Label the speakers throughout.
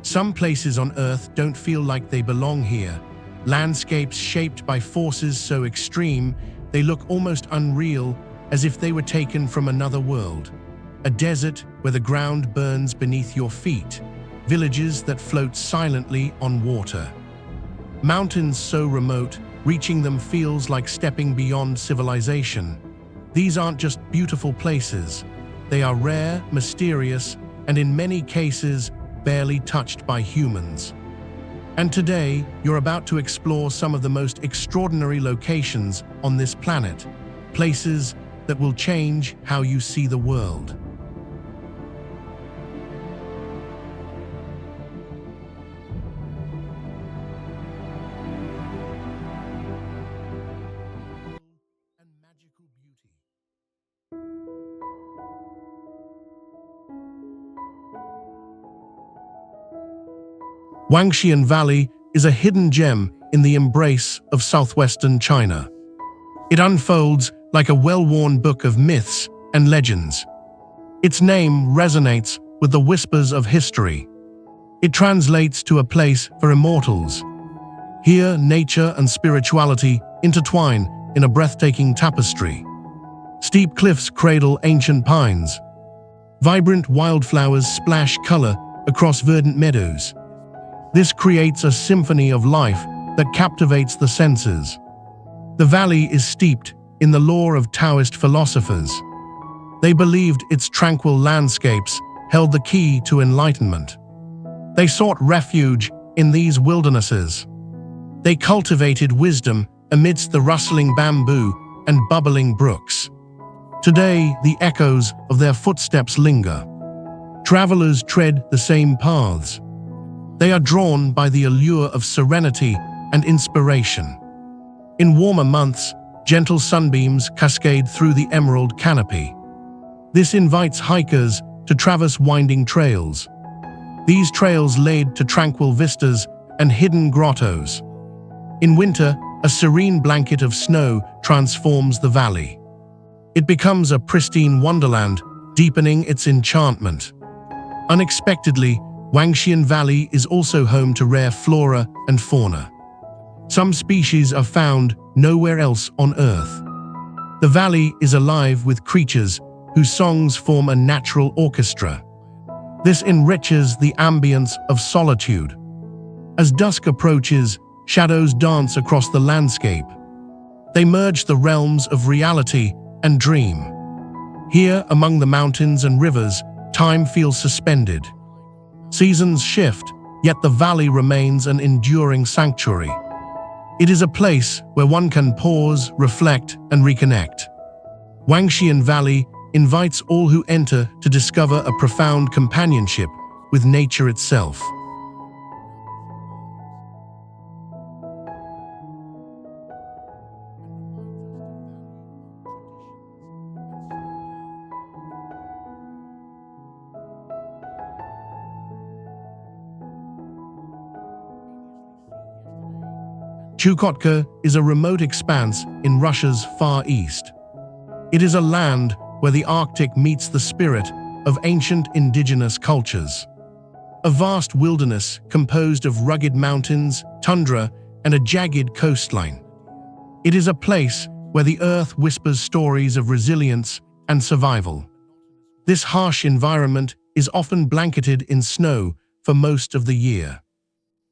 Speaker 1: Some places on Earth don't feel like they belong here. Landscapes shaped by forces so extreme, they look almost unreal, as if they were taken from another world. A desert where the ground burns beneath your feet. Villages that float silently on water. Mountains so remote, reaching them feels like stepping beyond civilization. These aren't just beautiful places. They are rare, mysterious, and in many cases, barely touched by humans. And today, you're about to explore some of the most extraordinary locations on this planet, places that will change how you see the world. Wangshian Valley is a hidden gem in the embrace of southwestern China. It unfolds like a well-worn book of myths and legends. Its name resonates with the whispers of history. It translates to a place for immortals. Here, nature and spirituality intertwine in a breathtaking tapestry. Steep cliffs cradle ancient pines. Vibrant wildflowers splash color across verdant meadows. This creates a symphony of life that captivates the senses. The valley is steeped in the lore of Taoist philosophers. They believed its tranquil landscapes held the key to enlightenment. They sought refuge in these wildernesses. They cultivated wisdom amidst the rustling bamboo and bubbling brooks. Today, the echoes of their footsteps linger. Travelers tread the same paths. They are drawn by the allure of serenity and inspiration. In warmer months, gentle sunbeams cascade through the emerald canopy. This invites hikers to traverse winding trails. These trails lead to tranquil vistas and hidden grottos. In winter, a serene blanket of snow transforms the valley. It becomes a pristine wonderland, deepening its enchantment. Unexpectedly, Wangshian Valley is also home to rare flora and fauna. Some species are found nowhere else on Earth. The valley is alive with creatures whose songs form a natural orchestra. This enriches the ambience of solitude. As dusk approaches, shadows dance across the landscape. They merge the realms of reality and dream. Here, among the mountains and rivers, time feels suspended. Seasons shift, yet the valley remains an enduring sanctuary. It is a place where one can pause, reflect, and reconnect. Wangshian Valley invites all who enter to discover a profound companionship with nature itself. Chukotka is a remote expanse in Russia's far east. It is a land where the Arctic meets the spirit of ancient indigenous cultures. A vast wilderness composed of rugged mountains, tundra, and a jagged coastline. It is a place where the earth whispers stories of resilience and survival. This harsh environment is often blanketed in snow for most of the year.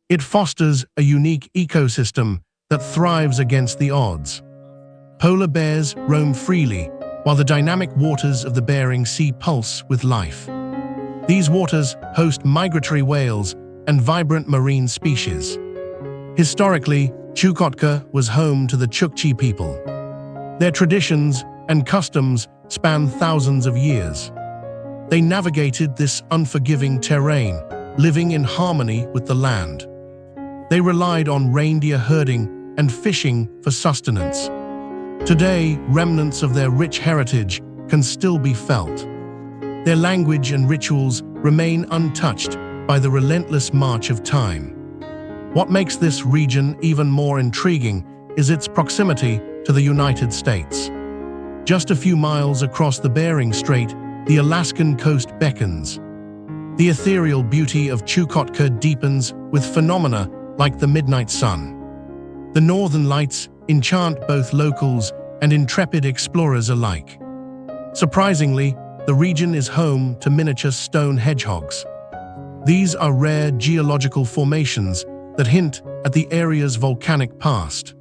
Speaker 1: It fosters a unique ecosystem that thrives against the odds. Polar bears roam freely, while the dynamic waters of the Bering Sea pulse with life. These waters host migratory whales and vibrant marine species. Historically, Chukotka was home to the Chukchi people. Their traditions and customs span thousands of years. They navigated this unforgiving terrain, living in harmony with the land. They relied on reindeer herding and fishing for sustenance. Today, remnants of their rich heritage can still be felt. Their language and rituals remain untouched by the relentless march of time. What makes this region even more intriguing is its proximity to the United States. Just a few miles across the Bering Strait, the Alaskan coast beckons. The ethereal beauty of Chukotka deepens with phenomena like the midnight sun. The northern lights enchant both locals and intrepid explorers alike. Surprisingly, the region is home to miniature stone hedgehogs. These are rare geological formations that hint at the area's volcanic past.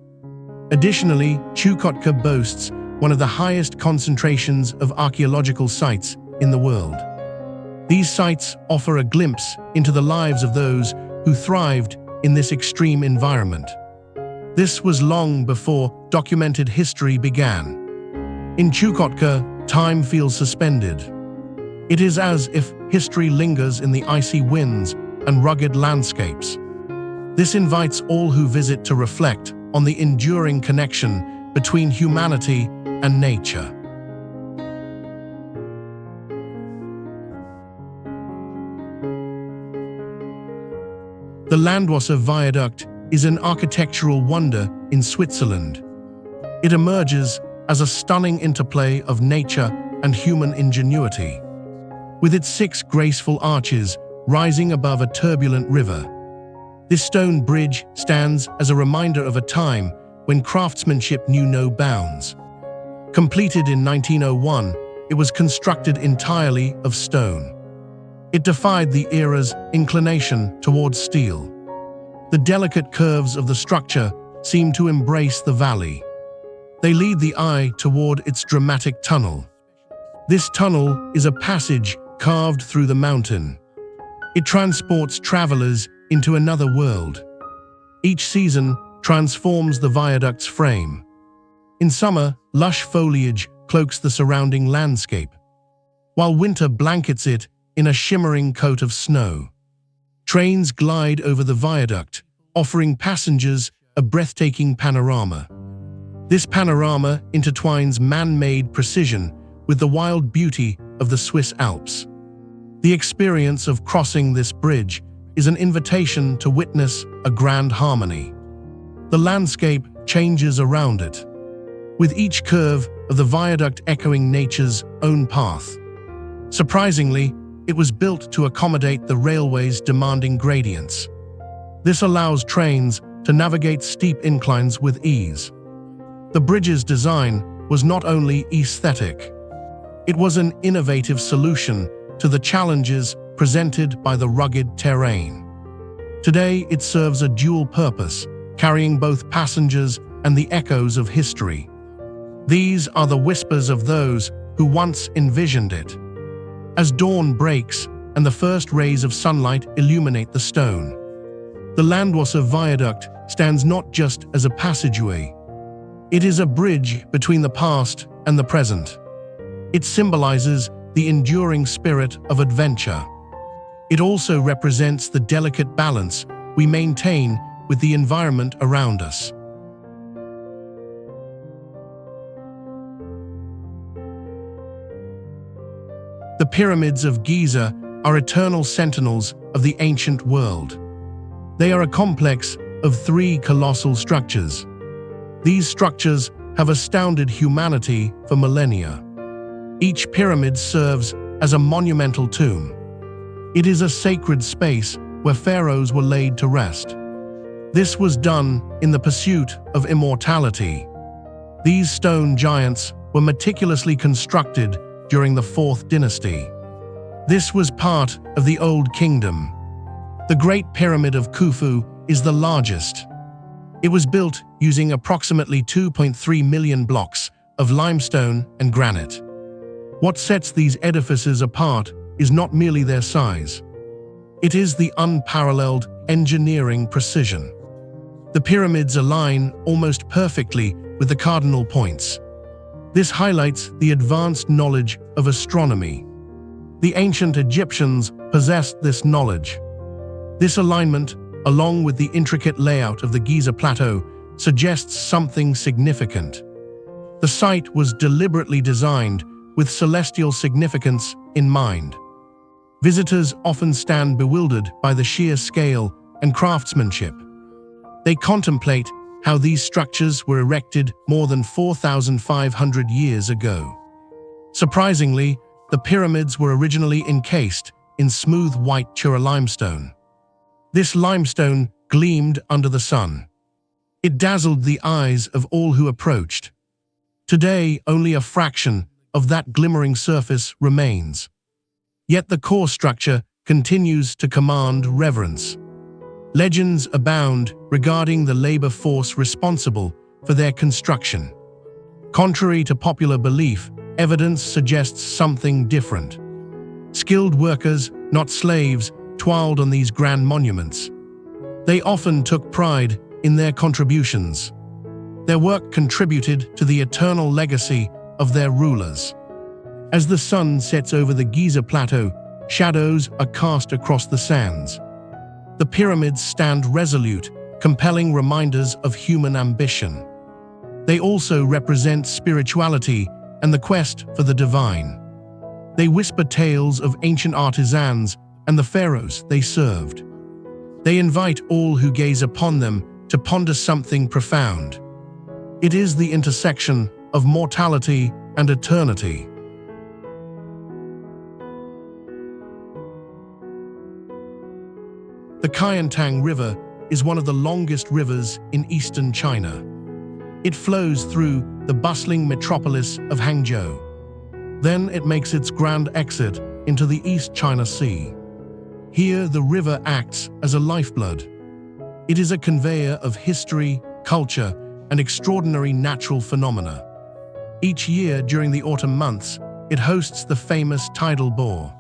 Speaker 1: Additionally, Chukotka boasts one of the highest concentrations of archaeological sites in the world. These sites offer a glimpse into the lives of those who thrived in this extreme environment. This was long before documented history began. In Chukotka, time feels suspended. It is as if history lingers in the icy winds and rugged landscapes. This invites all who visit to reflect on the enduring connection between humanity and nature. The Landwasser viaduct is an architectural wonder in Switzerland. It emerges as a stunning interplay of nature and human ingenuity. With its 6 graceful arches rising above a turbulent river, this stone bridge stands as a reminder of a time when craftsmanship knew no bounds. Completed in 1901, it was constructed entirely of stone. It defied the era's inclination towards steel. The delicate curves of the structure seem to embrace the valley. They lead the eye toward its dramatic tunnel. This tunnel is a passage carved through the mountain. It transports travelers into another world. Each season transforms the viaduct's frame. In summer, lush foliage cloaks the surrounding landscape, while winter blankets it in a shimmering coat of snow. Trains glide over the viaduct, offering passengers a breathtaking panorama. This panorama intertwines man-made precision with the wild beauty of the Swiss Alps. The experience of crossing this bridge is an invitation to witness a grand harmony. The landscape changes around it, with each curve of the viaduct echoing nature's own path. Surprisingly, it was built to accommodate the railway's demanding gradients. This allows trains to navigate steep inclines with ease. The bridge's design was not only aesthetic, it was an innovative solution to the challenges presented by the rugged terrain. Today, it serves a dual purpose, carrying both passengers and the echoes of history. These are the whispers of those who once envisioned it. As dawn breaks and the first rays of sunlight illuminate the stone, the Landwasser viaduct stands not just as a passageway. It is a bridge between the past and the present. It symbolizes the enduring spirit of adventure. It also represents the delicate balance we maintain with the environment around us. The pyramids of Giza are eternal sentinels of the ancient world. They are a complex of 3 colossal structures. These structures have astounded humanity for millennia. Each pyramid serves as a monumental tomb. It is a sacred space where pharaohs were laid to rest. This was done in the pursuit of immortality. These stone giants were meticulously constructed during the 4th dynasty. This was part of the Old Kingdom. The Great Pyramid of Khufu is the largest. It was built using approximately 2.3 million blocks of limestone and granite. What sets these edifices apart is not merely their size. It is the unparalleled engineering precision. The pyramids align almost perfectly with the cardinal points. This highlights the advanced knowledge of astronomy. The ancient Egyptians possessed this knowledge. This alignment, along with the intricate layout of the Giza Plateau, suggests something significant. The site was deliberately designed with celestial significance in mind. Visitors often stand bewildered by the sheer scale and craftsmanship. They contemplate how these structures were erected more than 4,500 years ago. Surprisingly, the pyramids were originally encased in smooth white Chura limestone. This limestone gleamed under the sun. It dazzled the eyes of all who approached. Today, only a fraction of that glimmering surface remains. Yet the core structure continues to command reverence. Legends abound regarding the labor force responsible for their construction. Contrary to popular belief, evidence suggests something different. Skilled workers, not slaves, toiled on these grand monuments. They often took pride in their contributions. Their work contributed to the eternal legacy of their rulers. As the sun sets over the Giza plateau, shadows are cast across the sands. The pyramids stand resolute, compelling reminders of human ambition. They also represent spirituality and the quest for the divine. They whisper tales of ancient artisans and the pharaohs they served. They invite all who gaze upon them to ponder something profound. It is the intersection of mortality and eternity. The Qiantang River is one of the longest rivers in eastern China. It flows through the bustling metropolis of Hangzhou. Then it makes its grand exit into the East China Sea. Here, the river acts as a lifeblood. It is a conveyor of history, culture, and extraordinary natural phenomena. Each year during the autumn months, it hosts the famous tidal bore.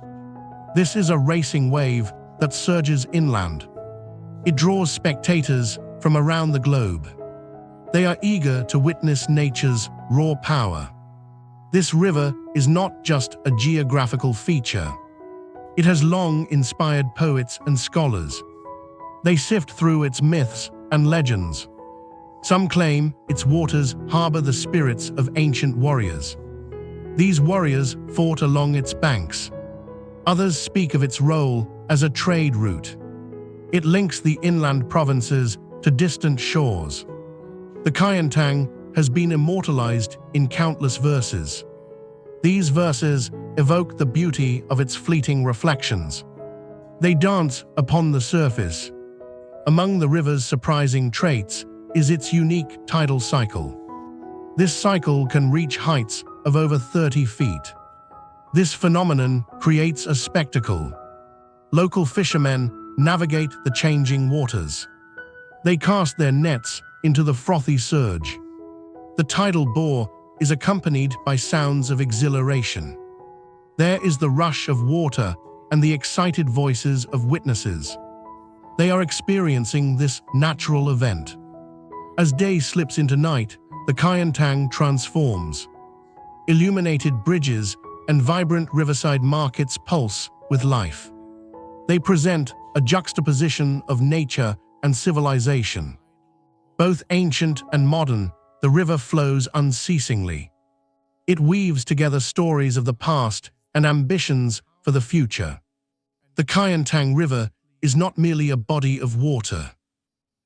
Speaker 1: This is a racing wave that surges inland. It draws spectators from around the globe. They are eager to witness nature's raw power. This river is not just a geographical feature. It has long inspired poets and scholars. They sift through its myths and legends. Some claim its waters harbor the spirits of ancient warriors. These warriors fought along its banks. Others speak of its role as a trade route. It links the inland provinces to distant shores. The Qiantang has been immortalized in countless verses. These verses evoke the beauty of its fleeting reflections. They dance upon the surface. Among the river's surprising traits is its unique tidal cycle. This cycle can reach heights of over 30 feet. This phenomenon creates a spectacle. Local fishermen navigate the changing waters. They cast their nets into the frothy surge. The tidal bore is accompanied by sounds of exhilaration. There is the rush of water and the excited voices of witnesses. They are experiencing this natural event. As day slips into night, the Qiantang transforms. Illuminated bridges and vibrant riverside markets pulse with life. They present a juxtaposition of nature and civilization. Both ancient and modern, the river flows unceasingly. It weaves together stories of the past and ambitions for the future. The Qiantang River is not merely a body of water.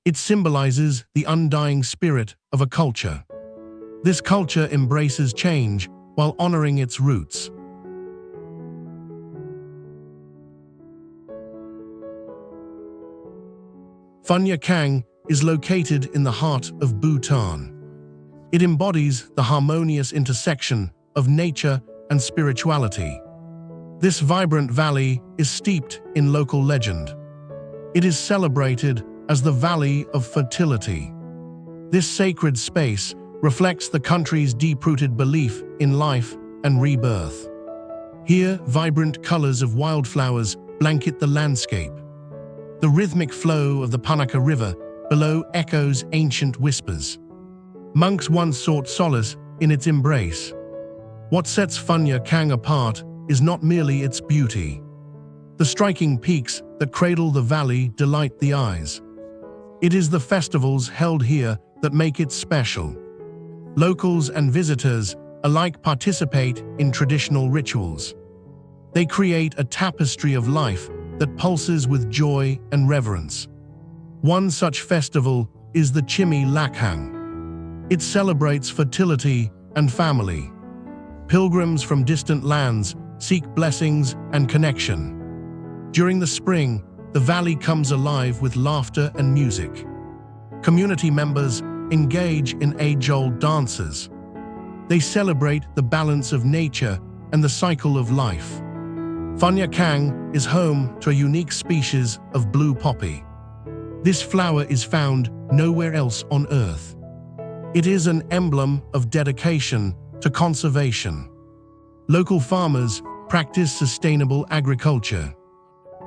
Speaker 1: It symbolizes the undying spirit of a culture. This culture embraces change while honoring its roots. Phunha Khang is located in the heart of Bhutan. It embodies the harmonious intersection of nature and spirituality. This vibrant valley is steeped in local legend. It is celebrated as the Valley of Fertility. This sacred space reflects the country's deep-rooted belief in life and rebirth. Here, vibrant colors of wildflowers blanket the landscape. The rhythmic flow of the Punakha River below echoes ancient whispers. Monks once sought solace in its embrace. What sets Phunha Khang apart is not merely its beauty. The striking peaks that cradle the valley delight the eyes. It is the festivals held here that make it special. Locals and visitors alike participate in traditional rituals. They create a tapestry of life that pulses with joy and reverence. One such festival is the Chimi Lakhang. It celebrates fertility and family. Pilgrims from distant lands seek blessings and connection. During the spring, the valley comes alive with laughter and music. Community members engage in age-old dances. They celebrate the balance of nature and the cycle of life. Punakha is home to a unique species of blue poppy. This flower is found nowhere else on Earth. It is an emblem of dedication to conservation. Local farmers practice sustainable agriculture.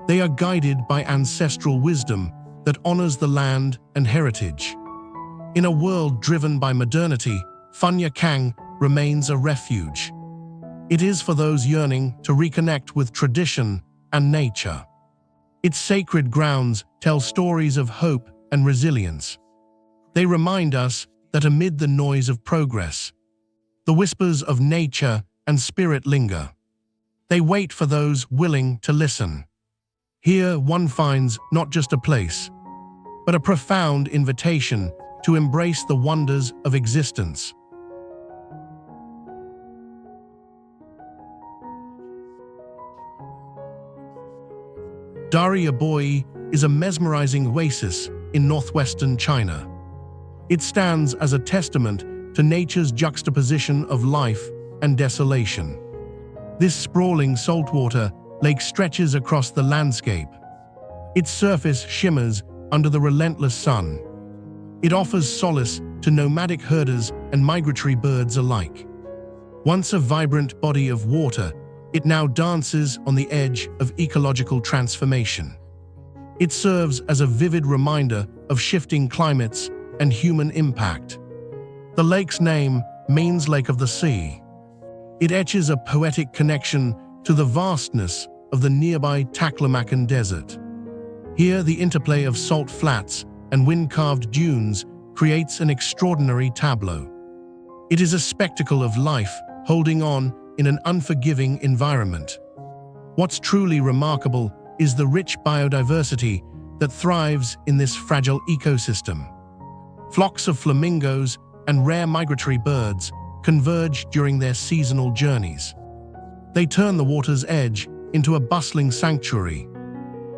Speaker 1: They are guided by ancestral wisdom that honors the land and heritage. In a world driven by modernity, Punakha remains a refuge. It is for those yearning to reconnect with tradition and nature. Its sacred grounds tell stories of hope and resilience. They remind us that amid the noise of progress, the whispers of nature and spirit linger. They wait for those willing to listen. Here one finds not just a place, but a profound invitation to embrace the wonders of existence. Dariya Boyi is a mesmerizing oasis in northwestern China. It stands as a testament to nature's juxtaposition of life and desolation. This sprawling saltwater lake stretches across the landscape. Its surface shimmers under the relentless sun. It offers solace to nomadic herders and migratory birds alike. Once a vibrant body of water, it now dances on the edge of ecological transformation. It serves as a vivid reminder of shifting climates and human impact. The lake's name means Lake of the Sea. It etches a poetic connection to the vastness of the nearby Taklamakan Desert. Here, the interplay of salt flats and wind-carved dunes creates an extraordinary tableau. It is a spectacle of life holding on in an unforgiving environment. What's truly remarkable is the rich biodiversity that thrives in this fragile ecosystem. Flocks of flamingos and rare migratory birds converge during their seasonal journeys. They turn the water's edge into a bustling sanctuary.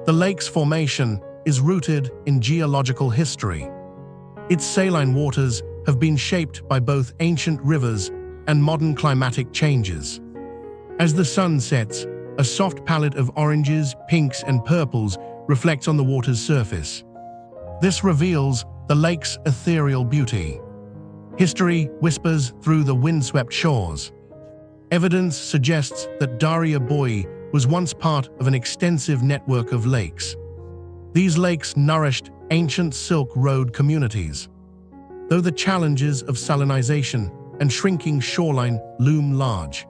Speaker 1: The lake's formation is rooted in geological history. Its saline waters have been shaped by both ancient rivers and modern climatic changes. As the sun sets, a soft palette of oranges, pinks, and purples reflects on the water's surface. This reveals the lake's ethereal beauty. History whispers through the windswept shores. Evidence suggests that Dariya Boyi was once part of an extensive network of lakes. These lakes nourished ancient Silk Road communities. Though the challenges of salinization and shrinking shoreline loom large,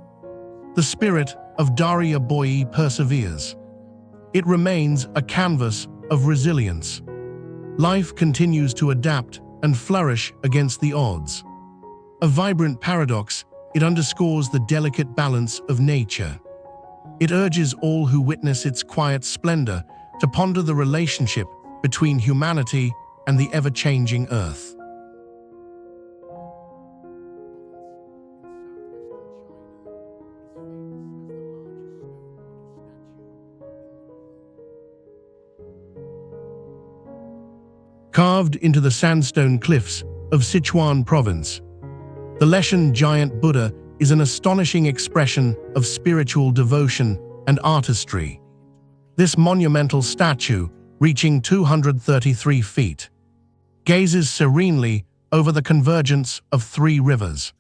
Speaker 1: the spirit of Dariya Boyi perseveres. It remains a canvas of resilience. Life continues to adapt and flourish against the odds. A vibrant paradox, it underscores the delicate balance of nature. It urges all who witness its quiet splendor to ponder the relationship between humanity and the ever-changing earth. Carved into the sandstone cliffs of Sichuan province, the Leshan giant Buddha is an astonishing expression of spiritual devotion and artistry. This monumental statue, reaching 233 feet, gazes serenely over the convergence of three rivers.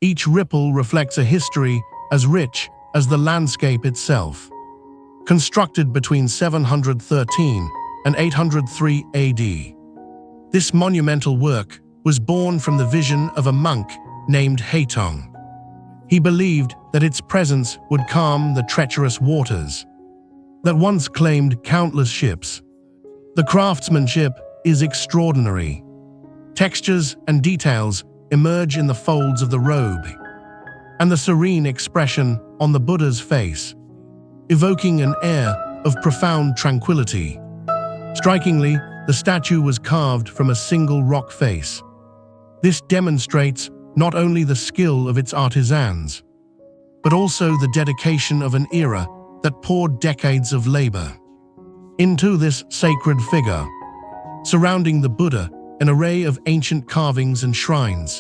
Speaker 1: Each ripple reflects a history as rich as the landscape itself. Constructed between 713 and 803 AD, this monumental work was born from the vision of a monk named Qiantang. He believed that its presence would calm the treacherous waters that once claimed countless ships. The craftsmanship is extraordinary. Textures and details emerge in the folds of the robe, and the serene expression on the Buddha's face, evoking an air of profound tranquility. Strikingly, the statue was carved from a single rock face. This demonstrates not only the skill of its artisans, but also the dedication of an era that poured decades of labor into this sacred figure. Surrounding the Buddha, an array of ancient carvings and shrines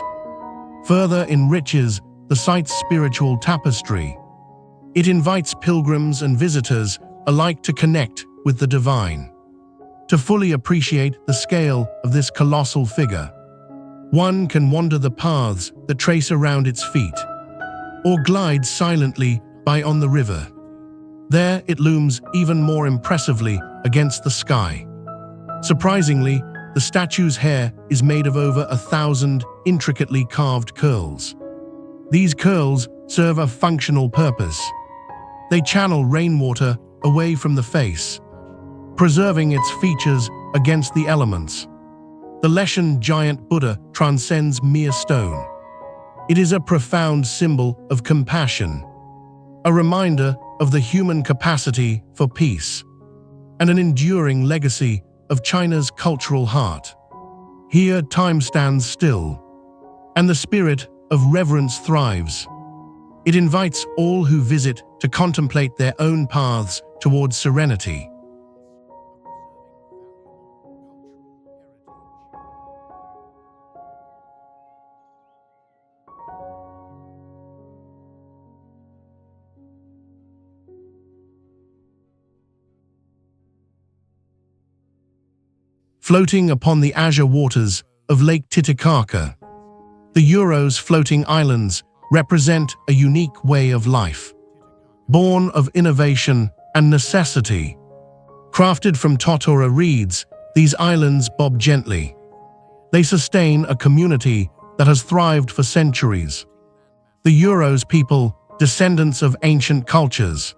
Speaker 1: further enriches the site's spiritual tapestry. It invites pilgrims and visitors alike to connect with the divine. To fully appreciate the scale of this colossal figure, one can wander the paths that trace around its feet, or glide silently by on the river. There it looms even more impressively against the sky. Surprisingly, the statue's hair is made of over 1,000 intricately carved curls. These curls serve a functional purpose. They channel rainwater away from the face, preserving its features against the elements. The Leshan giant Buddha transcends mere stone. It is a profound symbol of compassion, a reminder of the human capacity for peace, and an enduring legacy of China's cultural heart. Here time stands still, and the spirit of reverence thrives. It invites all who visit to contemplate their own paths towards serenity. Floating upon the azure waters of Lake Titicaca, the Uros floating islands represent a unique way of life, born of innovation and necessity. Crafted from totora reeds, these islands bob gently. They sustain a community that has thrived for centuries. The Uros people, descendants of ancient cultures,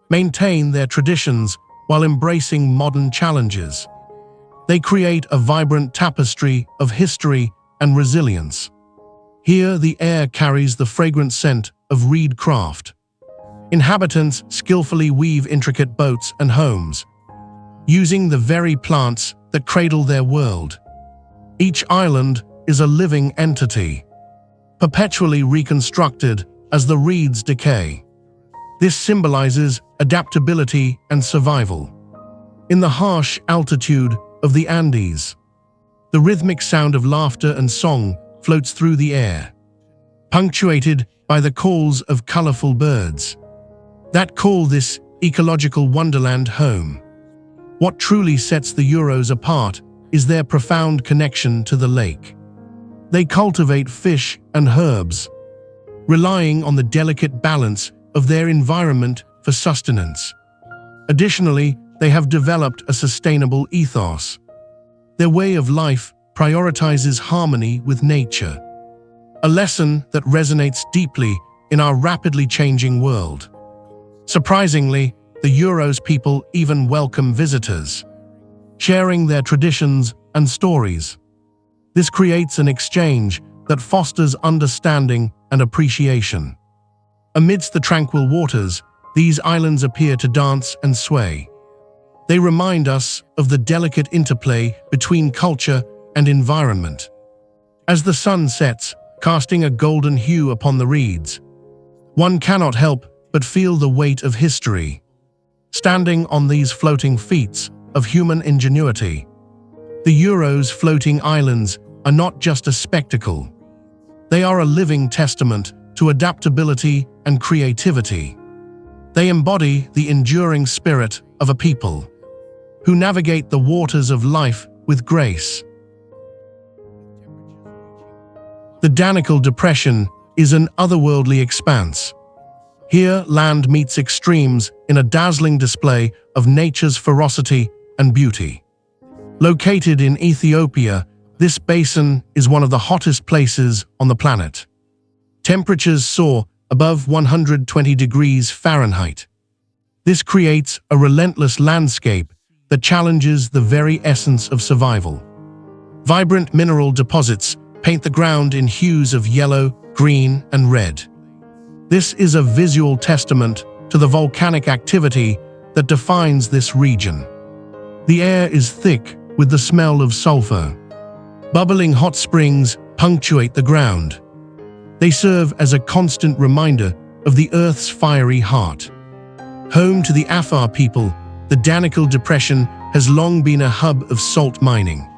Speaker 1: maintain their traditions while embracing modern challenges. They create a vibrant tapestry of history and resilience. Here, the air carries the fragrant scent of reed craft. Inhabitants skillfully weave intricate boats and homes, using the very plants that cradle their world. Each island is a living entity, perpetually reconstructed as the reeds decay. This symbolizes adaptability and survival. In the harsh altitude of the Andes, the rhythmic sound of laughter and song floats through the air, punctuated by the calls of colorful birds that call this ecological wonderland home. What truly sets the Uros apart is their profound connection to the lake. They cultivate fish and herbs, relying on the delicate balance of their environment for sustenance. Additionally, they have developed a sustainable ethos. Their way of life prioritizes harmony with nature, a lesson that resonates deeply in our rapidly changing world. Surprisingly, the Uros people even welcome visitors, sharing their traditions and stories. This creates an exchange that fosters understanding and appreciation. Amidst the tranquil waters, these islands appear to dance and sway. They remind us of the delicate interplay between culture and environment. As the sun sets, casting a golden hue upon the reeds, one cannot help but feel the weight of history. Standing on these floating feats of human ingenuity, the Uros floating islands are not just a spectacle. They are a living testament to adaptability and creativity. They embody the enduring spirit of a people who navigate the waters of life with grace. The Danakil Depression is an otherworldly expanse. Here, land meets extremes in a dazzling display of nature's ferocity and beauty. Located in Ethiopia, this basin is one of the hottest places on the planet. Temperatures soar above 120 degrees Fahrenheit. This creates a relentless landscape that challenges the very essence of survival. Vibrant mineral deposits paint the ground in hues of yellow, green, and red. This is a visual testament to the volcanic activity that defines this region. The air is thick with the smell of sulfur. Bubbling hot springs punctuate the ground. They serve as a constant reminder of the Earth's fiery heart. Home to the Afar people, the Danakil Depression has long been a hub of salt mining.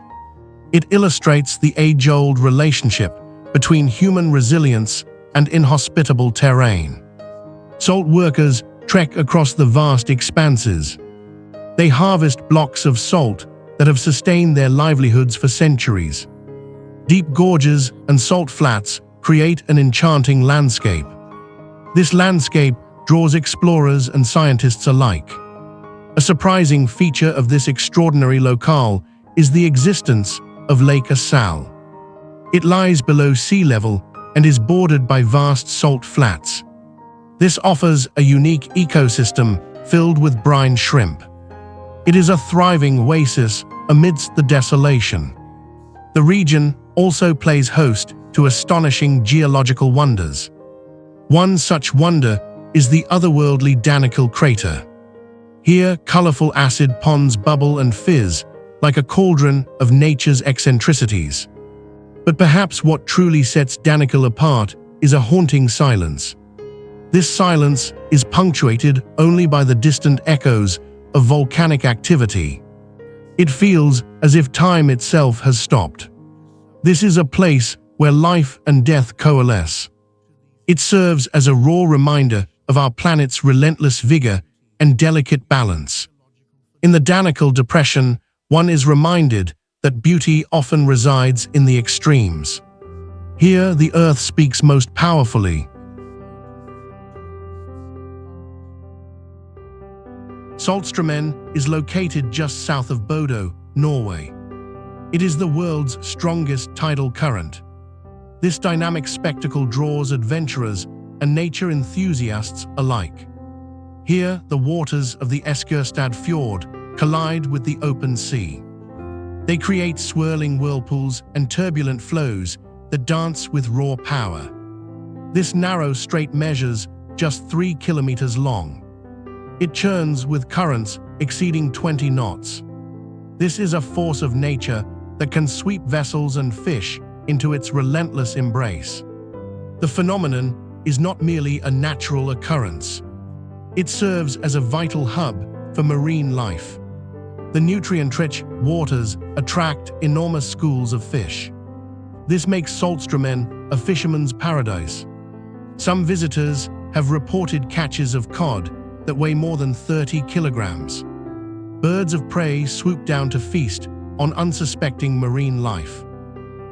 Speaker 1: It illustrates the age-old relationship between human resilience and inhospitable terrain. Salt workers trek across the vast expanses. They harvest blocks of salt that have sustained their livelihoods for centuries. Deep gorges and salt flats create an enchanting landscape. This landscape draws explorers and scientists alike. A surprising feature of this extraordinary locale is the existence of Lake Assal. It lies below sea level and is bordered by vast salt flats. This offers a unique ecosystem filled with brine shrimp. It is a thriving oasis amidst the desolation. The region also plays host to astonishing geological wonders. One such wonder is the otherworldly Danakil Crater. Here, colorful acid ponds bubble and fizz like a cauldron of nature's eccentricities. But perhaps what truly sets Danakil apart is a haunting silence. This silence is punctuated only by the distant echoes of volcanic activity. It feels as if time itself has stopped. This is a place where life and death coalesce. It serves as a raw reminder of our planet's relentless vigor and delicate balance. In the Danakil Depression, one is reminded that beauty often resides in the extremes. Here, the earth speaks most powerfully. Saltstraumen is located just south of Bodø, Norway. It is the world's strongest tidal current. This dynamic spectacle draws adventurers and nature enthusiasts alike. Here, the waters of the Erta Ale collide with the open sea. They create swirling whirlpools and turbulent flows that dance with raw power. This narrow strait measures just 3 kilometers long. It churns with currents exceeding 20 knots. This is a force of nature that can sweep vessels and fish into its relentless embrace. The phenomenon is not merely a natural occurrence. It serves as a vital hub for marine life. The nutrient-rich waters attract enormous schools of fish. This makes Saltstraumen a fisherman's paradise. Some visitors have reported catches of cod that weigh more than 30 kilograms. Birds of prey swoop down to feast on unsuspecting marine life.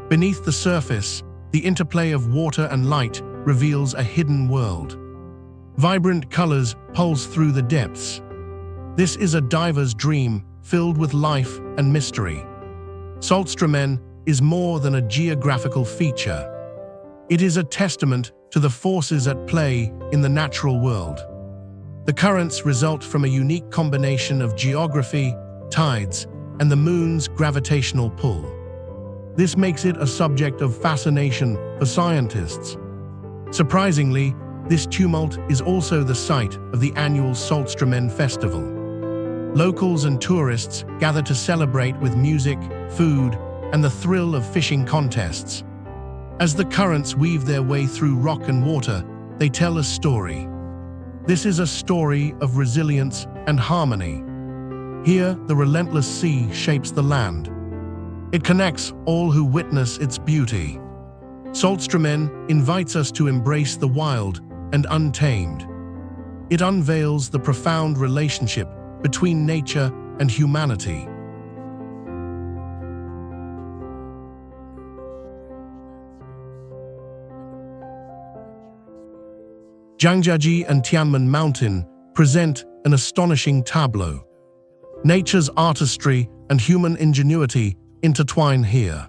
Speaker 1: Beneath the surface, the interplay of water and light reveals a hidden world. Vibrant colors pulse through the depths. This is a diver's dream filled with life and mystery. Saltstraumen is more than a geographical feature. It is a testament to the forces at play in the natural world. The currents result from a unique combination of geography, tides, and the moon's gravitational pull. This makes it a subject of fascination for scientists. Surprisingly, this tumult is also the site of the annual Saltstraumen Festival. Locals and tourists gather to celebrate with music, food, and the thrill of fishing contests. As the currents weave their way through rock and water, they tell a story. This is a story of resilience and harmony. Here, the relentless sea shapes the land. It connects all who witness its beauty. Saltstraumen invites us to embrace the wild and untamed. It unveils the profound relationship between nature and humanity. Zhangjiajie and Tianmen Mountain present an astonishing tableau. Nature's artistry and human ingenuity intertwine here.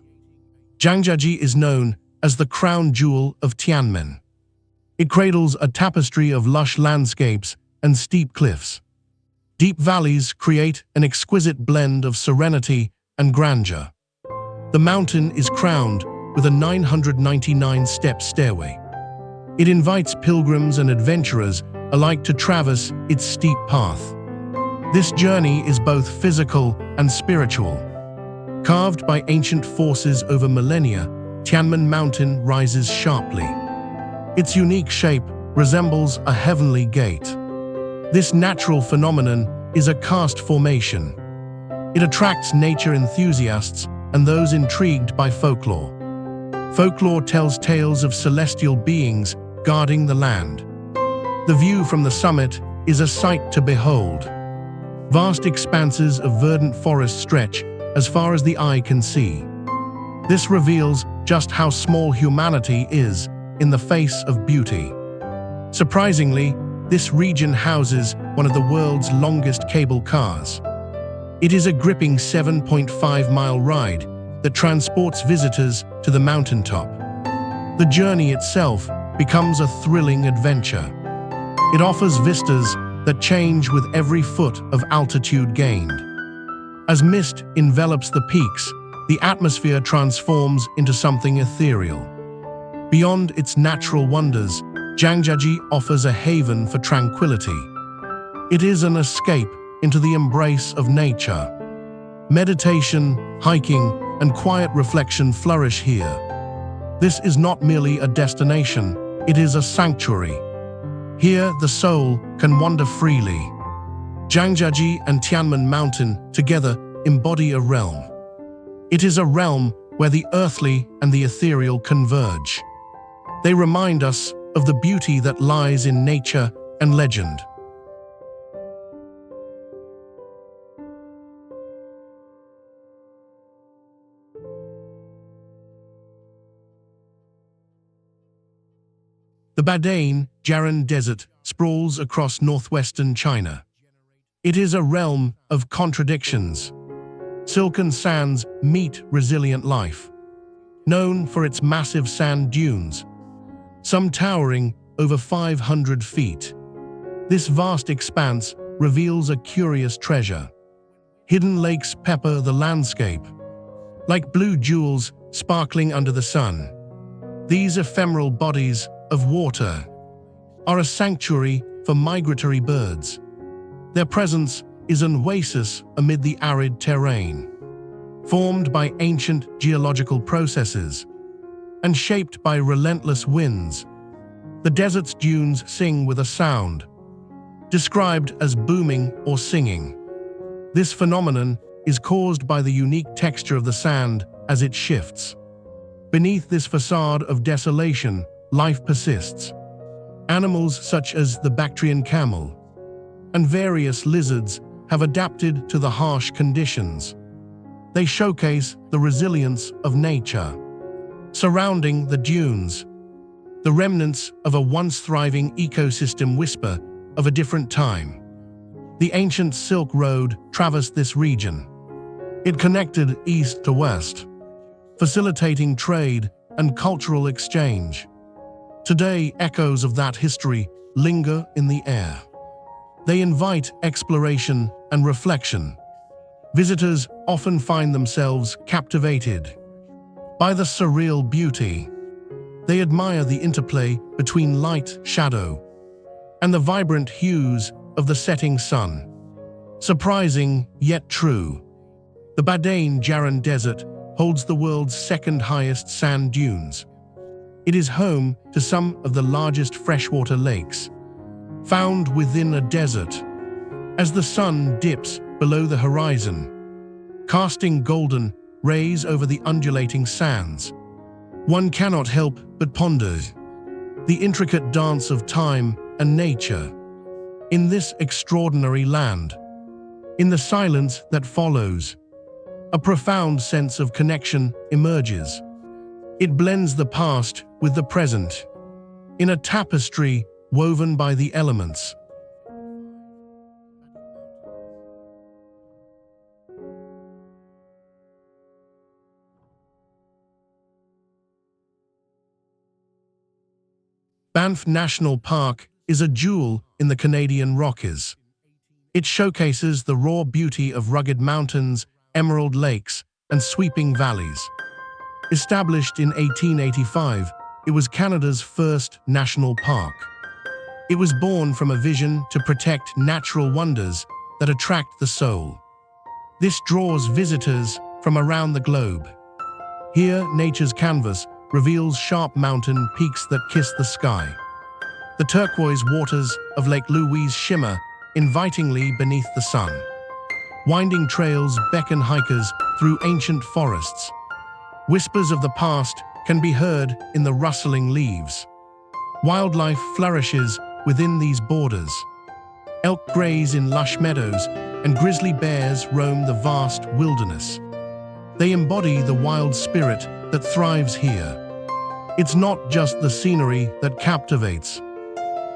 Speaker 1: Zhangjiajie is known as the crown jewel of Tianmen. It cradles a tapestry of lush landscapes and steep cliffs. Deep valleys create an exquisite blend of serenity and grandeur. The mountain is crowned with a 999-step stairway. It invites pilgrims and adventurers alike to traverse its steep path. This journey is both physical and spiritual. Carved by ancient forces over millennia, Tianmen Mountain rises sharply. Its unique shape resembles a heavenly gate. This natural phenomenon is a karst formation. It attracts nature enthusiasts and those intrigued by folklore. Folklore tells tales of celestial beings guarding the land. The view from the summit is a sight to behold. Vast expanses of verdant forest stretch as far as the eye can see. This reveals just how small humanity is in the face of beauty. Surprisingly, this region houses one of the world's longest cable cars. It is a gripping 7.5-mile ride that transports visitors to the mountaintop. The journey itself becomes a thrilling adventure. It offers vistas that change with every foot of altitude gained. As mist envelops the peaks, the atmosphere transforms into something ethereal. Beyond its natural wonders, Zhangjiajie offers a haven for tranquility. It is an escape into the embrace of nature. Meditation, hiking, and quiet reflection flourish here. This is not merely a destination, it is a sanctuary. Here, the soul can wander freely. Zhangjiajie and Tianmen Mountain together embody a realm. It is a realm where the earthly and the ethereal converge. They remind us of the beauty that lies in nature and legend. The Badain Jaran Desert sprawls across northwestern China. It is a realm of contradictions. Silken sands meet resilient life. Known for its massive sand dunes, some towering over 500 feet. This vast expanse reveals a curious treasure. Hidden lakes pepper the landscape, like blue jewels sparkling under the sun. These ephemeral bodies of water are a sanctuary for migratory birds. Their presence is an oasis amid the arid terrain, formed by ancient geological processes and shaped by relentless winds. The desert's dunes sing with a sound, described as booming or singing. This phenomenon is caused by the unique texture of the sand as it shifts. Beneath this facade of desolation, life persists. Animals such as the Bactrian camel and various lizards have adapted to the harsh conditions. They showcase the resilience of nature. Surrounding the dunes, the remnants of a once thriving ecosystem whisper of a different time. The ancient Silk Road traversed this region. It connected east to west, facilitating trade and cultural exchange. Today, echoes of that history linger in the air. They invite exploration and reflection. Visitors often find themselves captivated by the surreal beauty. They admire the interplay between light, shadow, and the vibrant hues of the setting sun. Surprising yet true, the Badain Jaran Desert holds the world's second highest sand dunes. It is home to some of the largest freshwater lakes, found within a desert. As the sun dips below the horizon, casting golden rays over the undulating sands, one cannot help but ponder the intricate dance of time and nature in this extraordinary land. In the silence that follows, a profound sense of connection emerges. It blends the past with the present in a tapestry woven by the elements. Banff National Park is a jewel in the Canadian Rockies. It showcases the raw beauty of rugged mountains, emerald lakes, and sweeping valleys. Established in 1885, it was Canada's first national park. It was born from a vision to protect natural wonders that attract the soul. This draws visitors from around the globe. Here, nature's canvas reveals sharp mountain peaks that kiss the sky. The turquoise waters of Lake Louise shimmer invitingly beneath the sun. Winding trails beckon hikers through ancient forests. Whispers of the past can be heard in the rustling leaves. Wildlife flourishes within these borders. Elk graze in lush meadows, and grizzly bears roam the vast wilderness. They embody the wild spirit that thrives here. It's not just the scenery that captivates.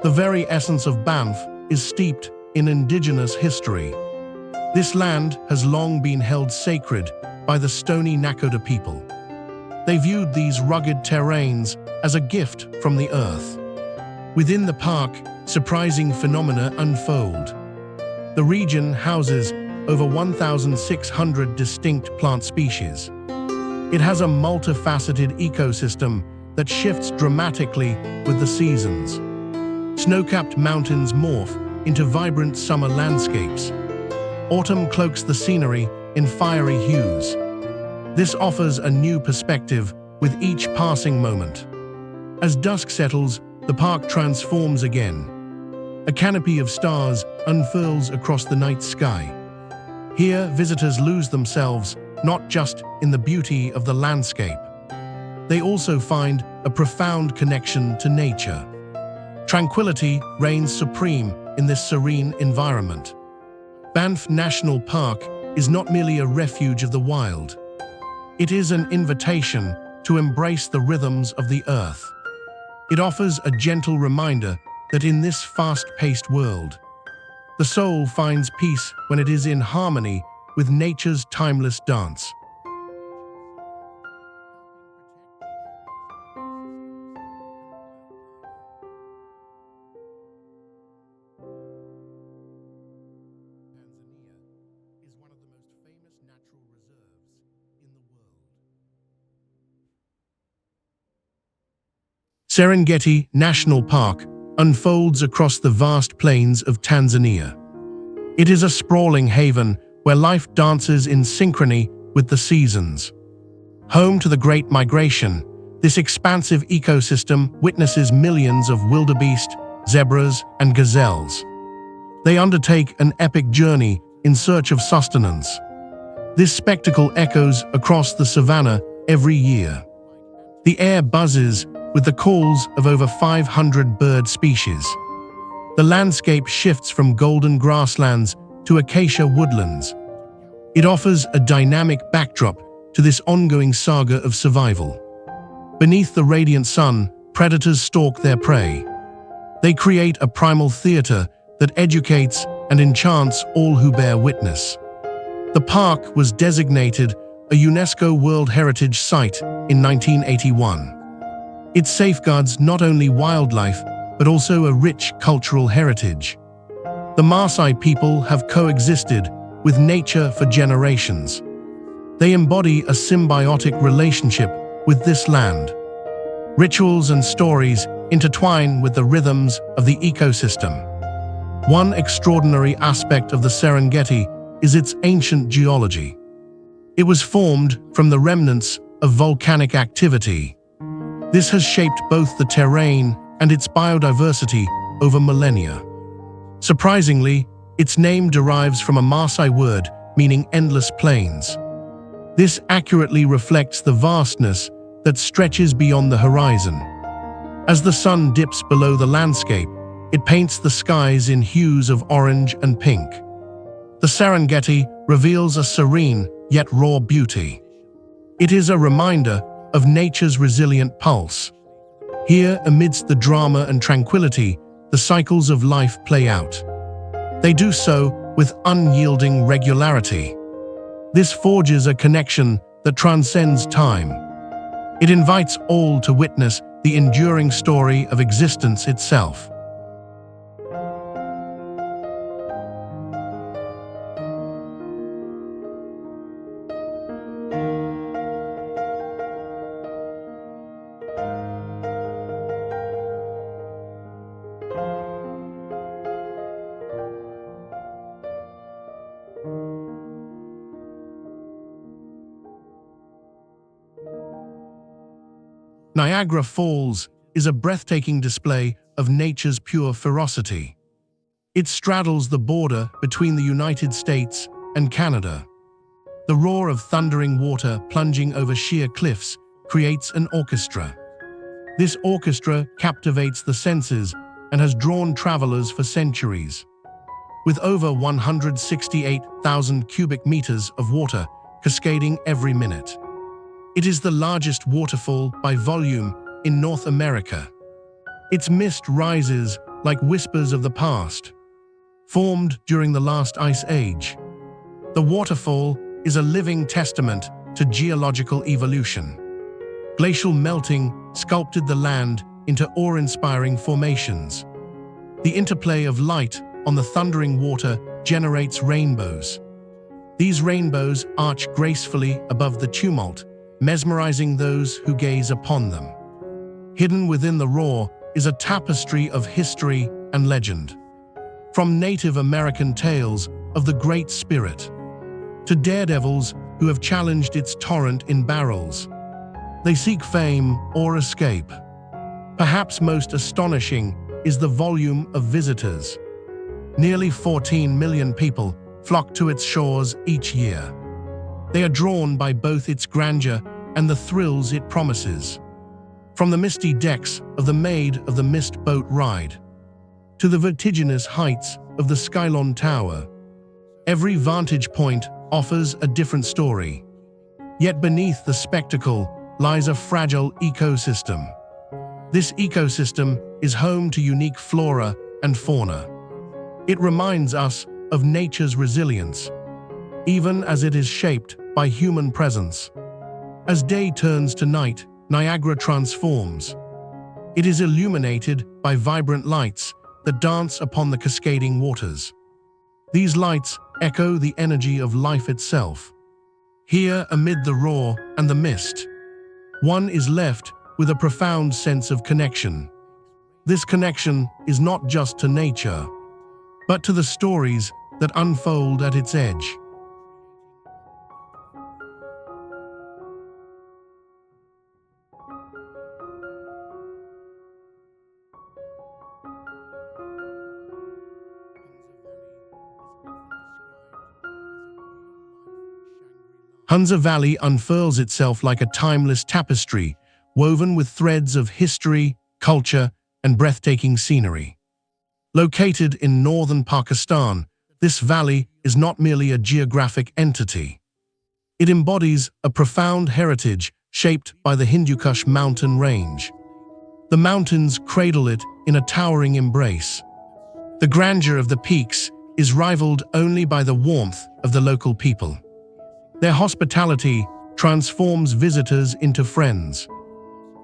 Speaker 1: The very essence of Banff is steeped in indigenous history. This land has long been held sacred by the Stoney Nakoda people. They viewed these rugged terrains as a gift from the earth. Within the park, surprising phenomena unfold. The region houses over 1,600 distinct plant species. It has a multifaceted ecosystem that shifts dramatically with the seasons. Snow-capped mountains morph into vibrant summer landscapes. Autumn cloaks the scenery in fiery hues. This offers a new perspective with each passing moment. As dusk settles, the park transforms again. A canopy of stars unfurls across the night sky. Here, visitors lose themselves not just in the beauty of the landscape. They also find a profound connection to nature. Tranquility reigns supreme in this serene environment. Banff National Park is not merely a refuge of the wild. It is an invitation to embrace the rhythms of the earth. It offers a gentle reminder that in this fast-paced world, the soul finds peace when it is in harmony with nature's timeless dance. Serengeti National Park unfolds across the vast plains of Tanzania. It is a sprawling haven where life dances in synchrony with the seasons. Home to the Great Migration, this expansive ecosystem witnesses millions of wildebeest, zebras, and gazelles. They undertake an epic journey in search of sustenance. This spectacle echoes across the savanna every year. The air buzzes with the calls of over 500 bird species. The landscape shifts from golden grasslands to acacia woodlands. It offers a dynamic backdrop to this ongoing saga of survival. Beneath the radiant sun, predators stalk their prey. They create a primal theater that educates and enchants all who bear witness. The park was designated a UNESCO World Heritage Site in 1981. It safeguards not only wildlife, but also a rich cultural heritage. The Maasai people have coexisted with nature for generations. They embody a symbiotic relationship with this land. Rituals and stories intertwine with the rhythms of the ecosystem. One extraordinary aspect of the Serengeti is its ancient geology. It was formed from the remnants of volcanic activity. This has shaped both the terrain and its biodiversity over millennia. Surprisingly, its name derives from a Maasai word meaning endless plains. This accurately reflects the vastness that stretches beyond the horizon. As the sun dips below the landscape, it paints the skies in hues of orange and pink. The Serengeti reveals a serene yet raw beauty. It is a reminder of nature's resilient pulse. Here, amidst the drama and tranquility, the cycles of life play out. They do so with unyielding regularity. This forges a connection that transcends time. It invites all to witness the enduring story of existence itself. Niagara Falls is a breathtaking display of nature's pure ferocity. It straddles the border between the United States and Canada. The roar of thundering water plunging over sheer cliffs creates an orchestra. This orchestra captivates the senses and has drawn travelers for centuries. With over 168,000 cubic meters of water cascading every minute. It is the largest waterfall by volume in North America. Its mist rises like whispers of the past, formed during the last ice age. The waterfall is a living testament to geological evolution. Glacial melting sculpted the land into awe-inspiring formations. The interplay of light on the thundering water generates rainbows. These rainbows arch gracefully above the tumult, mesmerizing those who gaze upon them. Hidden within the roar is a tapestry of history and legend. From Native American tales of the Great Spirit to daredevils who have challenged its torrent in barrels. They seek fame or escape. Perhaps most astonishing is the volume of visitors. Nearly 14 million people flock to its shores each year. They are drawn by both its grandeur and the thrills it promises. From the misty decks of the Maid of the Mist boat ride to the vertiginous heights of the Skylon Tower, every vantage point offers a different story. Yet beneath the spectacle lies a fragile ecosystem. This ecosystem is home to unique flora and fauna. It reminds us of nature's resilience, even as it is shaped by human presence. As day turns to night, Niagara transforms. It is illuminated by vibrant lights that dance upon the cascading waters. These lights echo the energy of life itself. Here, amid the roar and the mist, one is left with a profound sense of connection. This connection is not just to nature, but to the stories that unfold at its edge. Hunza Valley unfurls itself like a timeless tapestry, woven with threads of history, culture, and breathtaking scenery. Located in northern Pakistan, this valley is not merely a geographic entity. It embodies a profound heritage shaped by the Hindu Kush mountain range. The mountains cradle it in a towering embrace. The grandeur of the peaks is rivaled only by the warmth of the local people. Their hospitality transforms visitors into friends.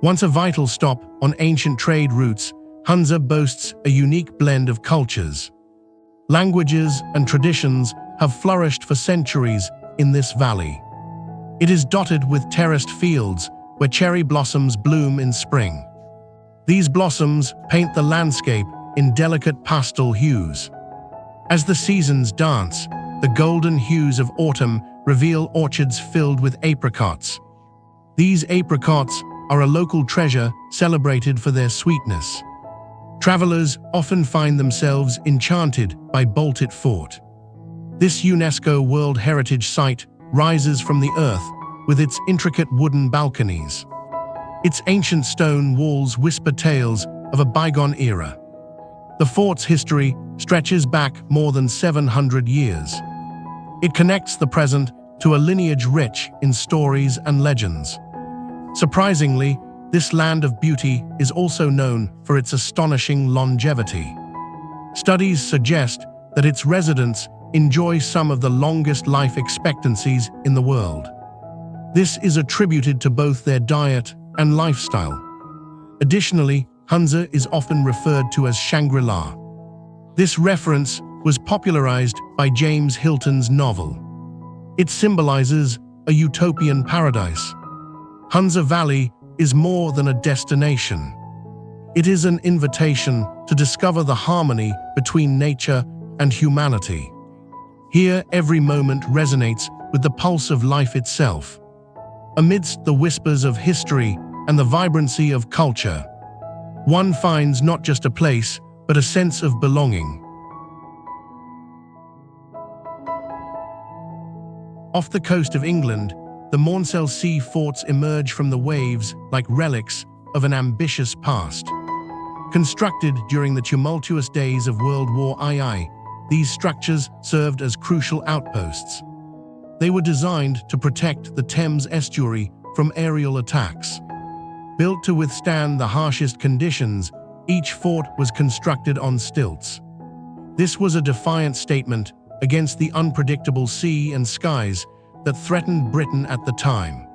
Speaker 1: Once a vital stop on ancient trade routes, Hunza boasts a unique blend of cultures. Languages and traditions have flourished for centuries in this valley. It is dotted with terraced fields where cherry blossoms bloom in spring. These blossoms paint the landscape in delicate pastel hues. As the seasons dance, the golden hues of autumn reveal orchards filled with apricots. These apricots are a local treasure celebrated for their sweetness. Travelers often find themselves enchanted by Boltit Fort. This UNESCO World Heritage Site rises from the earth with its intricate wooden balconies. Its ancient stone walls whisper tales of a bygone era. The fort's history stretches back more than 700 years. It connects the present to a lineage rich in stories and legends. Surprisingly, this land of beauty is also known for its astonishing longevity. Studies suggest that its residents enjoy some of the longest life expectancies in the world. This is attributed to both their diet and lifestyle. Additionally, Hunza is often referred to as Shangri-La. This reference was popularized by James Hilton's novel. It symbolizes a utopian paradise. Hunza Valley is more than a destination. It is an invitation to discover the harmony between nature and humanity. Here, every moment resonates with the pulse of life itself. Amidst the whispers of history and the vibrancy of culture, one finds not just a place, but a sense of belonging. Off the coast of England, the Maunsell Sea Forts emerge from the waves like relics of an ambitious past. Constructed during the tumultuous days of World War II, these structures served as crucial outposts. They were designed to protect the Thames estuary from aerial attacks. Built to withstand the harshest conditions, each fort was constructed on stilts. This was a defiant statement against the unpredictable sea and skies that threatened Britain at the time.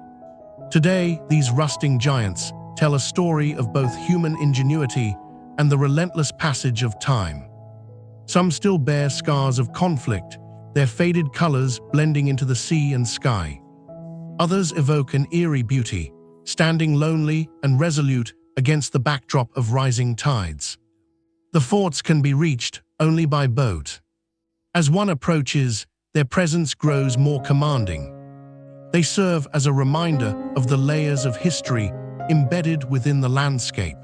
Speaker 1: Today, these rusting giants tell a story of both human ingenuity and the relentless passage of time. Some still bear scars of conflict, their faded colors blending into the sea and sky. Others evoke an eerie beauty, standing lonely and resolute against the backdrop of rising tides. The forts can be reached only by boat. As one approaches, their presence grows more commanding. They serve as a reminder of the layers of history embedded within the landscape.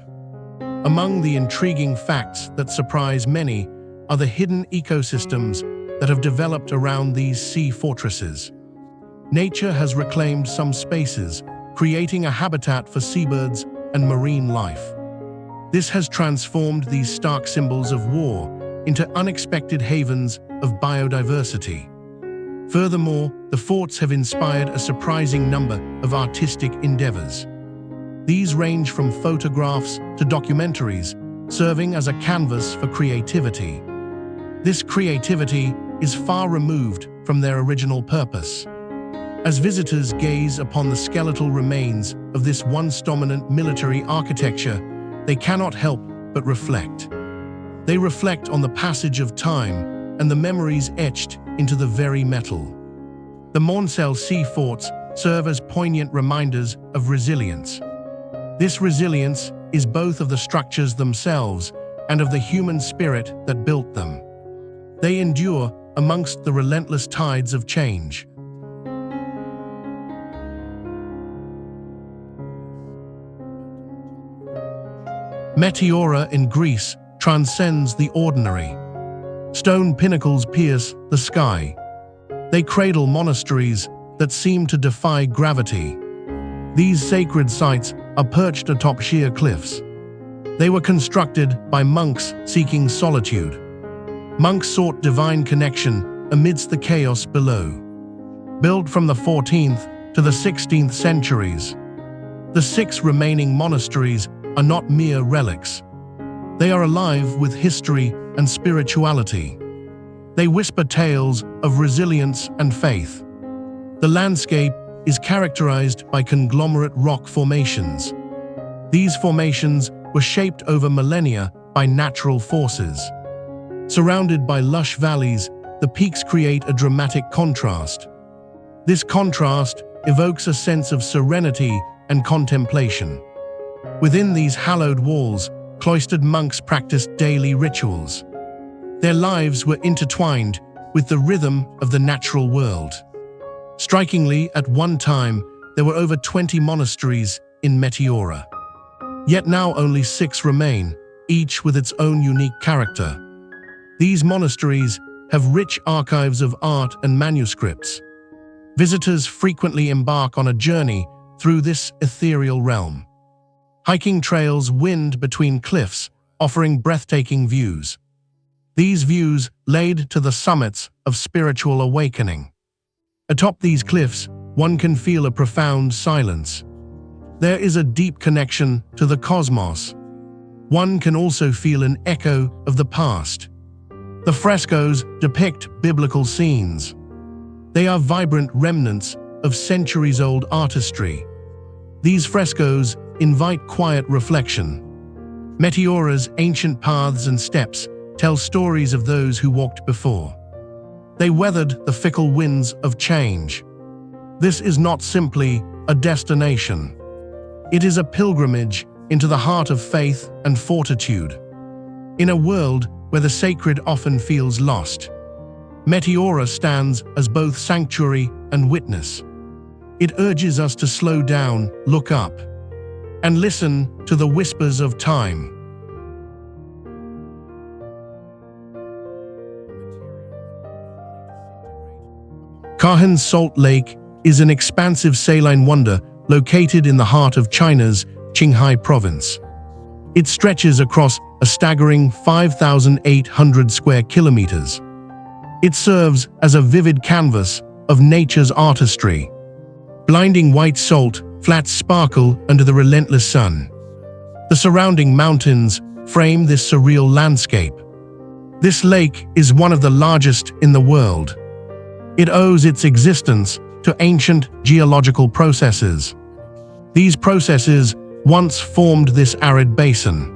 Speaker 1: Among the intriguing facts that surprise many are the hidden ecosystems that have developed around these sea fortresses. Nature has reclaimed some spaces, creating a habitat for seabirds and marine life. This has transformed these stark symbols of war into unexpected havens of biodiversity. Furthermore, the forts have inspired a surprising number of artistic endeavors. These range from photographs to documentaries, serving as a canvas for creativity. This creativity is far removed from their original purpose. As visitors gaze upon the skeletal remains of this once dominant military architecture, they cannot help but reflect. They reflect on the passage of time and the memories etched into the very metal. The Maunsell Sea Forts serve as poignant reminders of resilience. This resilience is both of the structures themselves and of the human spirit that built them. They endure amongst the relentless tides of change. Meteora in Greece transcends the ordinary. Stone pinnacles pierce the sky. They cradle monasteries that seem to defy gravity. These sacred sites are perched atop sheer cliffs. They were constructed by monks seeking solitude. Monks sought divine connection amidst the chaos below. Built from the 14th to the 16th centuries, the 6 remaining monasteries are not mere relics. They are alive with history and spirituality. They whisper tales of resilience and faith. The landscape is characterized by conglomerate rock formations. These formations were shaped over millennia by natural forces. Surrounded by lush valleys, the peaks create a dramatic contrast. This contrast evokes a sense of serenity and contemplation. Within these hallowed walls, cloistered monks practiced daily rituals. Their lives were intertwined with the rhythm of the natural world. Strikingly, at one time, there were over 20 monasteries in Meteora. Yet now only 6 remain, each with its own unique character. These monasteries have rich archives of art and manuscripts. Visitors frequently embark on a journey through this ethereal realm. Hiking trails wind between cliffs, offering breathtaking views. These views lead to the summits of spiritual awakening. Atop these cliffs, one can feel a profound silence. There is a deep connection to the cosmos. One can also feel an echo of the past. The frescoes depict biblical scenes. They are vibrant remnants of centuries-old artistry. These frescoes invite quiet reflection. Meteora's ancient paths and steps tell stories of those who walked before. They weathered the fickle winds of change. This is not simply a destination. It is a pilgrimage into the heart of faith and fortitude. In a world where the sacred often feels lost, Meteora stands as both sanctuary and witness. It urges us to slow down, look up, and listen to the whispers of time. Kahan Salt Lake is an expansive saline wonder located in the heart of China's Qinghai province. It stretches across a staggering 5,800 square kilometers. It serves as a vivid canvas of nature's artistry. Blinding white salt flats sparkle under the relentless sun. The surrounding mountains frame this surreal landscape. This lake is one of the largest in the world. It owes its existence to ancient geological processes. These processes once formed this arid basin.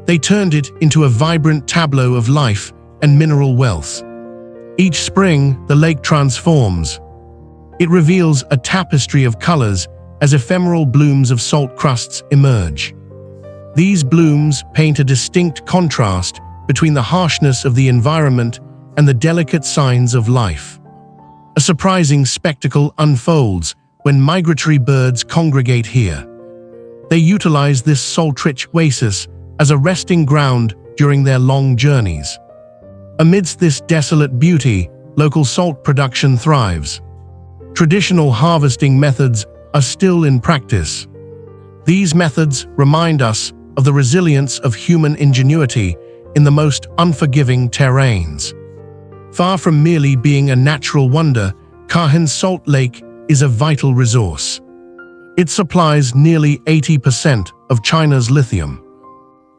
Speaker 1: They turned it into a vibrant tableau of life and mineral wealth. Each spring, the lake transforms. It reveals a tapestry of colors as ephemeral blooms of salt crusts emerge. These blooms paint a distinct contrast between the harshness of the environment and the delicate signs of life. A surprising spectacle unfolds when migratory birds congregate here. They utilize this salt-rich oasis as a resting ground during their long journeys. Amidst this desolate beauty, local salt production thrives. Traditional harvesting methods are still in practice. These methods remind us of the resilience of human ingenuity in the most unforgiving terrains. Far from merely being a natural wonder, Kahan Salt Lake is a vital resource. It supplies nearly 80% of China's lithium.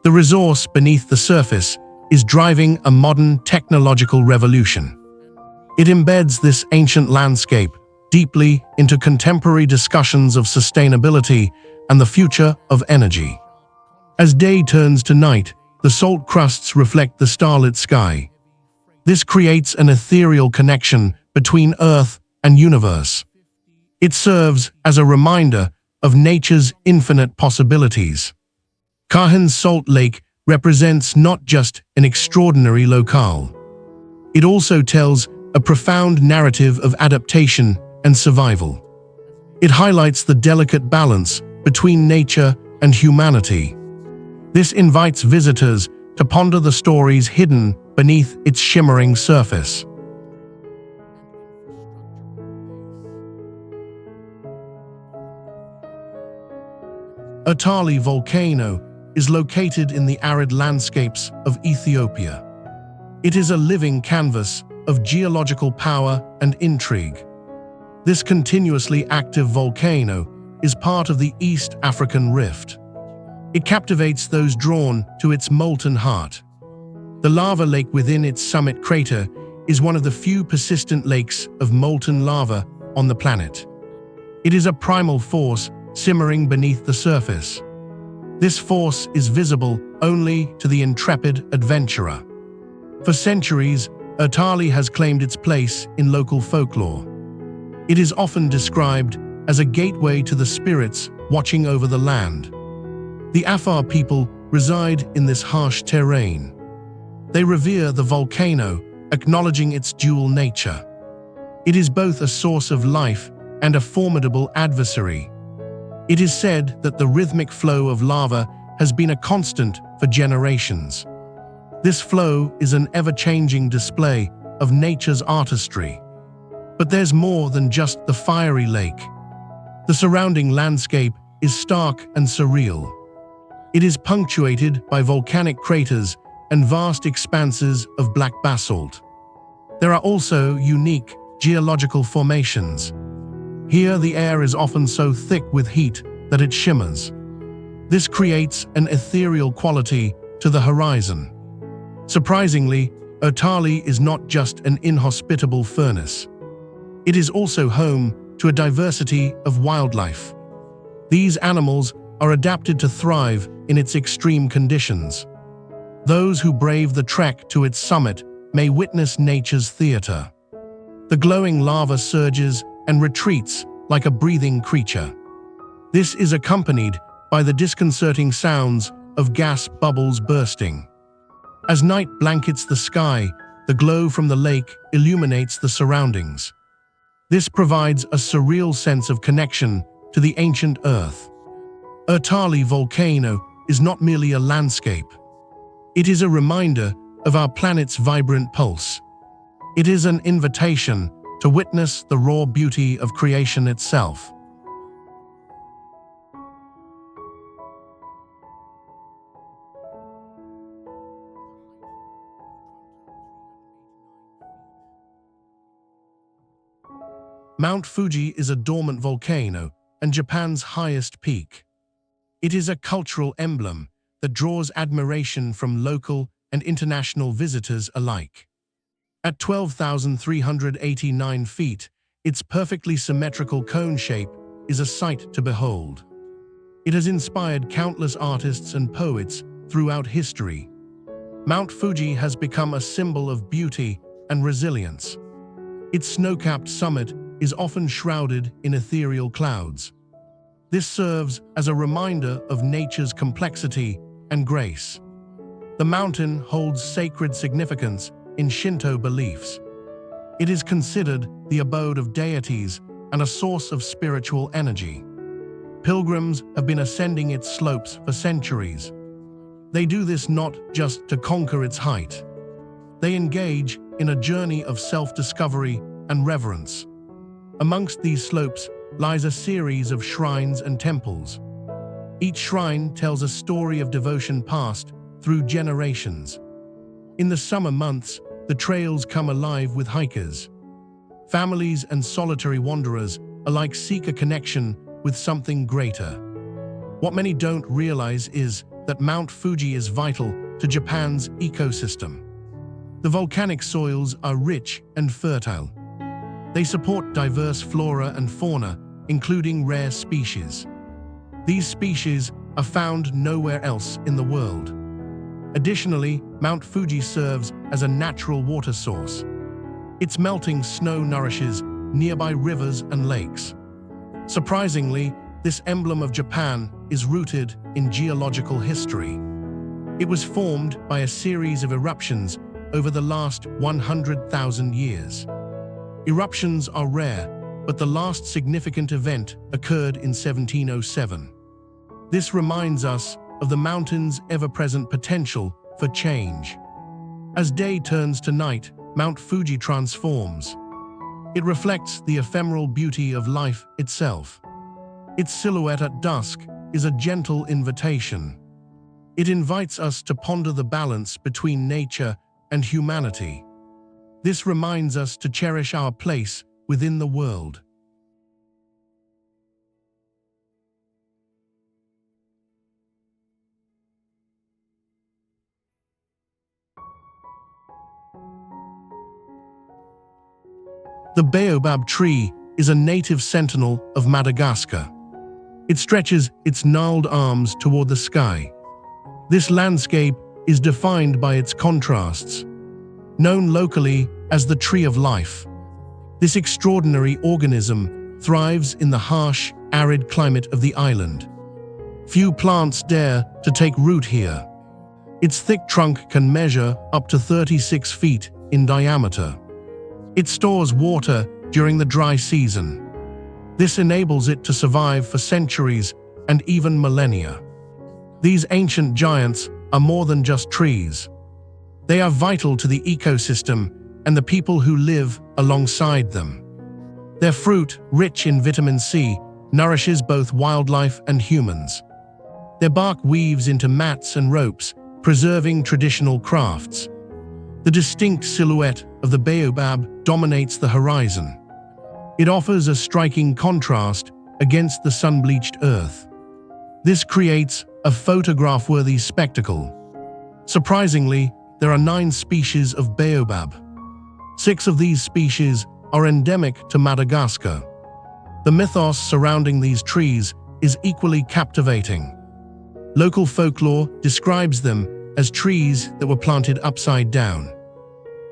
Speaker 1: The resource beneath the surface is driving a modern technological revolution. It embeds this ancient landscape deeply into contemporary discussions of sustainability and the future of energy. As day turns to night, the salt crusts reflect the starlit sky. This creates an ethereal connection between Earth and universe. It serves as a reminder of nature's infinite possibilities. Kahan Salt Lake represents not just an extraordinary locale. It also tells a profound narrative of adaptation and survival. It highlights the delicate balance between nature and humanity. This invites visitors to ponder the stories hidden beneath its shimmering surface. Erta Ale volcano is located in the arid landscapes of Ethiopia. It is a living canvas of geological power and intrigue. This continuously active volcano is part of the East African Rift. It captivates those drawn to its molten heart. The lava lake within its summit crater is one of the few persistent lakes of molten lava on the planet. It is a primal force simmering beneath the surface. This force is visible only to the intrepid adventurer. For centuries, Erta Ale has claimed its place in local folklore. It is often described as a gateway to the spirits watching over the land. The Afar people reside in this harsh terrain. They revere the volcano, acknowledging its dual nature. It is both a source of life and a formidable adversary. It is said that the rhythmic flow of lava has been a constant for generations. This flow is an ever-changing display of nature's artistry. But there's more than just the fiery lake. The surrounding landscape is stark and surreal. It is punctuated by volcanic craters and vast expanses of black basalt. There are also unique geological formations. Here, the air is often so thick with heat that it shimmers. This creates an ethereal quality to the horizon. Surprisingly, Erta Ale is not just an inhospitable furnace. It is also home to a diversity of wildlife. These animals are adapted to thrive in its extreme conditions. Those who brave the trek to its summit may witness nature's theater. The glowing lava surges and retreats like a breathing creature. This is accompanied by the disconcerting sounds of gas bubbles bursting. As night blankets the sky, the glow from the lake illuminates the surroundings. This provides a surreal sense of connection to the ancient earth. Erta Ale volcano is not merely a landscape. It is a reminder of our planet's vibrant pulse. It is an invitation to to witness the raw beauty of creation itself. Mount Fuji is a dormant volcano and Japan's highest peak. It is a cultural emblem that draws admiration from local and international visitors alike. At 12,389 feet, its perfectly symmetrical cone shape is a sight to behold. It has inspired countless artists and poets throughout history. Mount Fuji has become a symbol of beauty and resilience. Its snow-capped summit is often shrouded in ethereal clouds. This serves as a reminder of nature's complexity and grace. The mountain holds sacred significance in Shinto beliefs. It is considered the abode of deities and a source of spiritual energy. Pilgrims have been ascending its slopes for centuries. They do this not just to conquer its height. They engage in a journey of self-discovery and reverence. Amongst these slopes lies a series of shrines and temples. Each shrine tells a story of devotion passed through generations. In the summer months, the trails come alive with hikers. Families and solitary wanderers alike seek a connection with something greater. What many don't realize is that Mount Fuji is vital to Japan's ecosystem. The volcanic soils are rich and fertile. They support diverse flora and fauna, including rare species. These species are found nowhere else in the world. Additionally, Mount Fuji serves as a natural water source. Its melting snow nourishes nearby rivers and lakes. Surprisingly, this emblem of Japan is rooted in geological history. It was formed by a series of eruptions over the last 100,000 years. Eruptions are rare, but the last significant event occurred in 1707. This reminds us of the mountain's ever-present potential for change. As day turns to night, Mount Fuji transforms. It reflects the ephemeral beauty of life itself. Its silhouette at dusk is a gentle invitation. It invites us to ponder the balance between nature and humanity. This reminds us to cherish our place within the world. The baobab tree is a native sentinel of Madagascar. It stretches its gnarled arms toward the sky. This landscape is defined by its contrasts. Known locally as the Tree of Life, this extraordinary organism thrives in the harsh, arid climate of the island. Few plants dare to take root here. Its thick trunk can measure up to 36 feet in diameter. It stores water during the dry season. This enables it to survive for centuries and even millennia. These ancient giants are more than just trees. They are vital to the ecosystem and the people who live alongside them. Their fruit, rich in vitamin C, nourishes both wildlife and humans. Their bark weaves into mats and ropes, preserving traditional crafts. The distinct silhouette of the baobab dominates the horizon. It offers a striking contrast against the sun-bleached earth. This creates a photograph-worthy spectacle. Surprisingly, there are 9 species of baobab. 6 of these species are endemic to Madagascar. The mythos surrounding these trees is equally captivating. Local folklore describes them as trees that were planted upside down.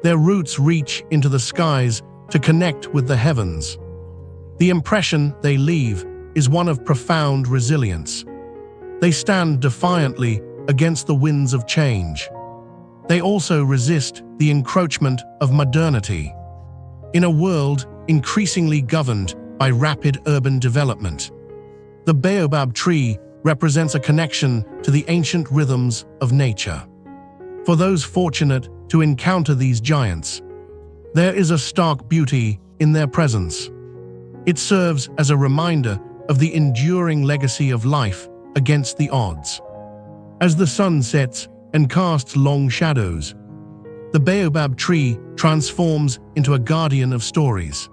Speaker 1: Their roots reach into the skies to connect with the heavens. The impression they leave is one of profound resilience. They stand defiantly against the winds of change. They also resist the encroachment of modernity. In a world increasingly governed by rapid urban development, the baobab tree represents a connection to the ancient rhythms of nature. For those fortunate to encounter these giants, there is a stark beauty in their presence. It serves as a reminder of the enduring legacy of life against the odds. As the sun sets and casts long shadows, the baobab tree transforms into a guardian of stories.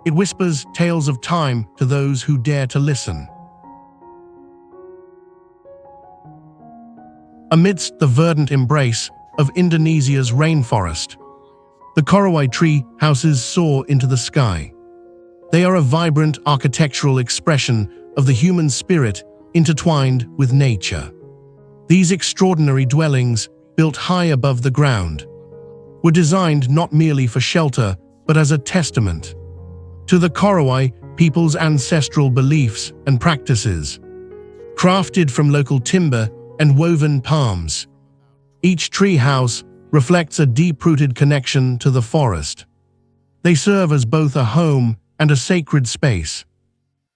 Speaker 1: It whispers tales of time to those who dare to listen. Amidst the verdant embrace of Indonesia's rainforest, the Korowai tree houses soar into the sky. They are a vibrant architectural expression of the human spirit intertwined with nature. These extraordinary dwellings, built high above the ground, were designed not merely for shelter, but as a testament to the Korowai people's ancestral beliefs and practices. Crafted from local timber and woven palms, each tree house reflects a deep-rooted connection to the forest. They serve as both a home and a sacred space.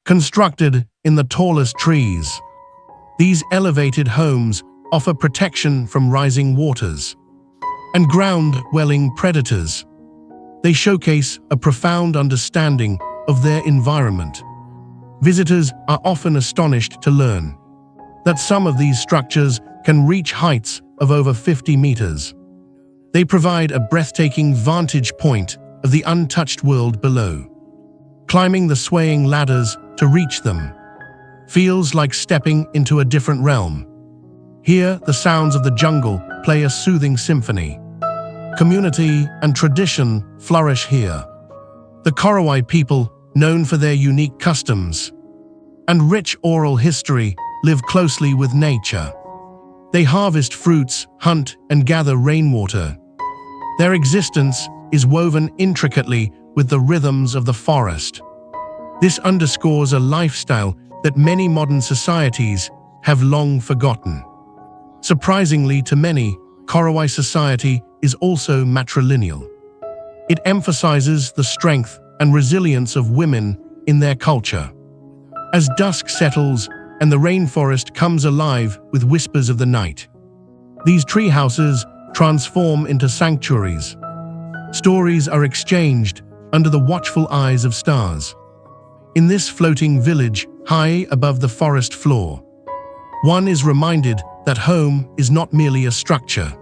Speaker 1: Constructed in the tallest trees, these elevated homes offer protection from rising waters and ground-dwelling predators. They showcase a profound understanding of their environment. Visitors are often astonished to learn that some of these structures can reach heights of over 50 meters. They provide a breathtaking vantage point of the untouched world below. Climbing the swaying ladders to reach them feels like stepping into a different realm. Here, the sounds of the jungle play a soothing symphony. Community and tradition flourish here. The Korowai people, known for their unique customs and rich oral history, live closely with nature. They harvest fruits, hunt, and gather rainwater. Their existence is woven intricately with the rhythms of the forest. This underscores a lifestyle that many modern societies have long forgotten. Surprisingly to many, Korowai society is also matrilineal. It emphasizes the strength and resilience of women in their culture. As dusk settles and the rainforest comes alive with whispers of the night, these tree houses transform into sanctuaries. Stories are exchanged under the watchful eyes of stars. In this floating village, high above the forest floor, one is reminded that home is not merely a structure.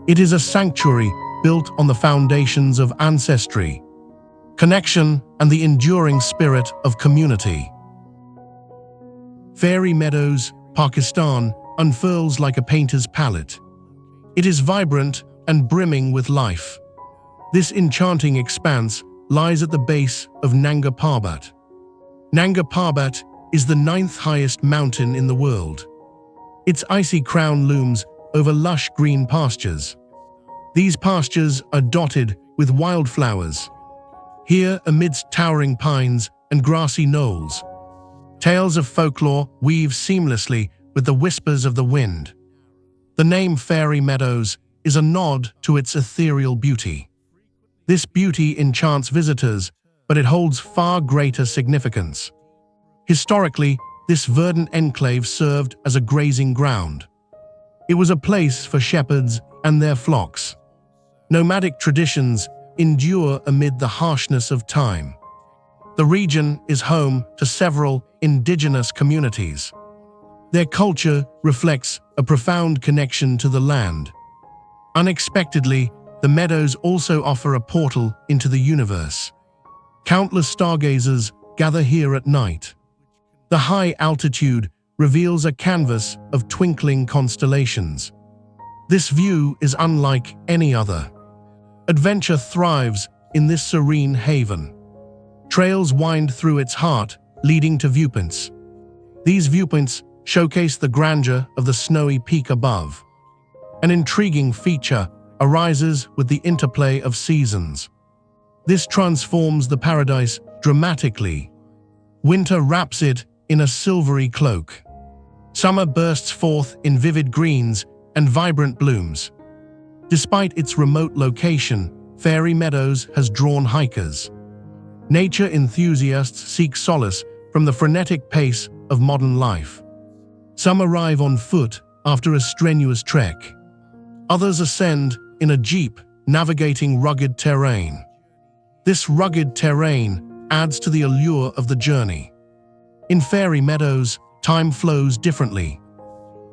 Speaker 1: It is a sanctuary built on the foundations of ancestry, connection, and the enduring spirit of community. Fairy Meadows, Pakistan, unfurls like a painter's palette. It is vibrant and brimming with life. This enchanting expanse lies at the base of Nanga Parbat. Nanga Parbat is the 9th highest mountain in the world. Its icy crown looms over lush green pastures. These pastures are dotted with wildflowers. Here, amidst towering pines and grassy knolls, tales of folklore weave seamlessly with the whispers of the wind. The name Fairy Meadows is a nod to its ethereal beauty. This beauty enchants visitors, but it holds far greater significance. Historically, this verdant enclave served as a grazing ground. It was a place for shepherds and their flocks. Nomadic traditions endure amid the harshness of time. The region is home to several indigenous communities. Their culture reflects a profound connection to the land. Unexpectedly, the meadows also offer a portal into the universe. Countless stargazers gather here at night. The high altitude reveals a canvas of twinkling constellations. This view is unlike any other. Adventure thrives in this serene haven. Trails wind through its heart, leading to viewpoints. These viewpoints showcase the grandeur of the snowy peak above. An intriguing feature arises with the interplay of seasons. This transforms the paradise dramatically. Winter wraps it in a silvery cloak. Summer bursts forth in vivid greens and vibrant blooms. Despite its remote location, Fairy Meadows has drawn hikers. Nature enthusiasts seek solace from the frenetic pace of modern life. Some arrive on foot after a strenuous trek. Others ascend in a jeep, navigating rugged terrain. This rugged terrain adds to the allure of the journey. In fairy meadows, time flows differently.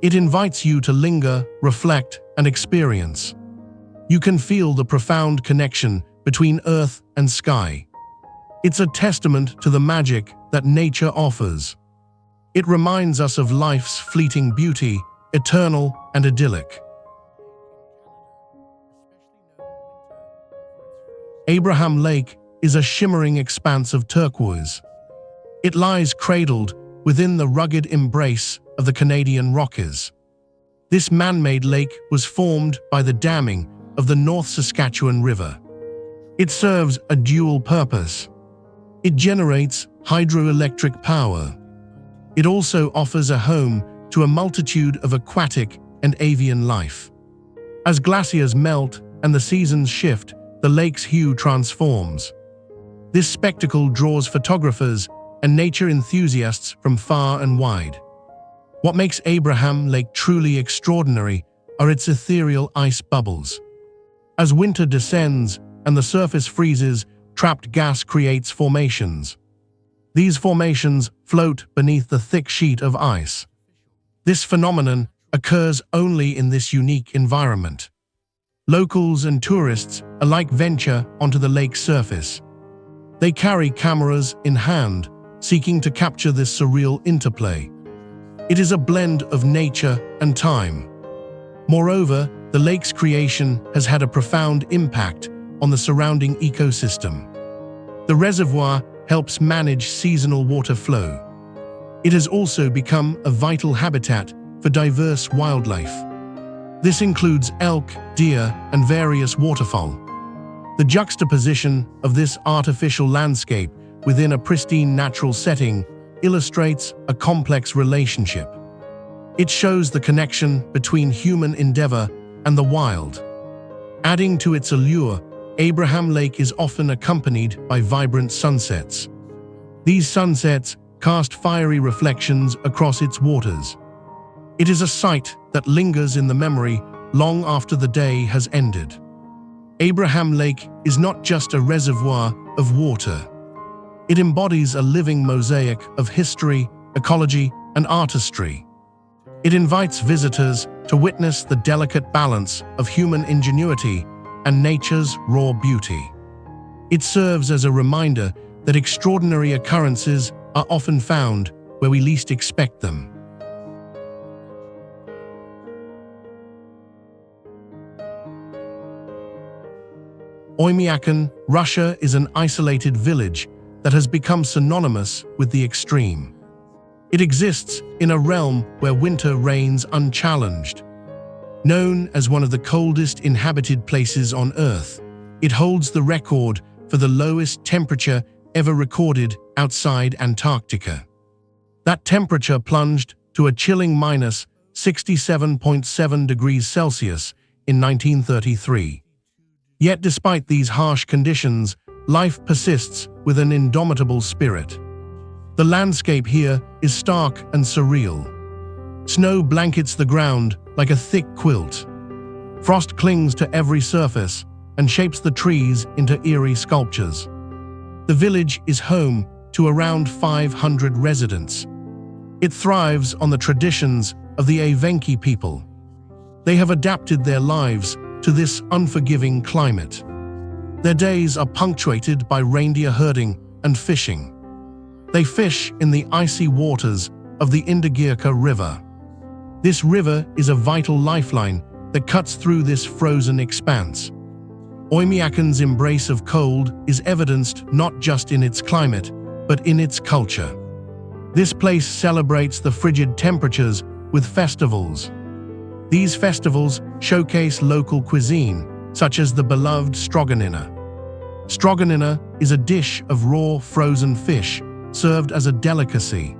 Speaker 1: It invites you to linger, reflect, and experience. You can feel the profound connection between earth and sky. It's a testament to the magic that nature offers. It reminds us of life's fleeting beauty, eternal and idyllic. Abraham Lake is a shimmering expanse of turquoise. It lies cradled within the rugged embrace of the Canadian Rockies. This man-made lake was formed by the damming of the North Saskatchewan River. It serves a dual purpose. It generates hydroelectric power. It also offers a home to a multitude of aquatic and avian life. As glaciers melt and the seasons shift, the lake's hue transforms. This spectacle draws photographers and nature enthusiasts from far and wide. What makes Abraham Lake truly extraordinary are its ethereal ice bubbles. As winter descends and the surface freezes, trapped gas creates formations. These formations float beneath the thick sheet of ice. This phenomenon occurs only in this unique environment. Locals and tourists alike venture onto the lake's surface. They carry cameras in hand, seeking to capture this surreal interplay. It is a blend of nature and time. Moreover, the lake's creation has had a profound impact on the surrounding ecosystem. The reservoir helps manage seasonal water flow. It has also become a vital habitat for diverse wildlife. This includes elk, deer, and various waterfowl. The juxtaposition of this artificial landscape within a pristine natural setting illustrates a complex relationship. It shows the connection between human endeavor and the wild. Adding to its allure, Abraham Lake is often accompanied by vibrant sunsets. These sunsets cast fiery reflections across its waters. It is a sight that lingers in the memory long after the day has ended. Abraham Lake is not just a reservoir of water. It embodies a living mosaic of history, ecology, and artistry. It invites visitors to witness the delicate balance of human ingenuity and nature's raw beauty. It serves as a reminder that extraordinary occurrences are often found where we least expect them. Oymyakon, Russia is an isolated village that has become synonymous with the extreme. It exists in a realm where winter reigns unchallenged. Known as one of the coldest inhabited places on Earth, it holds the record for the lowest temperature ever recorded outside Antarctica. That temperature plunged to a chilling minus 67.7 degrees Celsius in 1933. Yet despite these harsh conditions, life persists with an indomitable spirit. The landscape here is stark and surreal. Snow blankets the ground like a thick quilt. Frost clings to every surface and shapes the trees into eerie sculptures. The village is home to around 500 residents. It thrives on the traditions of the Evenki people. They have adapted their lives to this unforgiving climate. Their days are punctuated by reindeer herding and fishing. They fish in the icy waters of the Inaccessible River. This river is a vital lifeline that cuts through this frozen expanse. Oymyakon's embrace of cold is evidenced not just in its climate, but in its culture. This place celebrates the frigid temperatures with festivals. These festivals showcase local cuisine, such as the beloved stroganina. Stroganina is a dish of raw frozen fish served as a delicacy.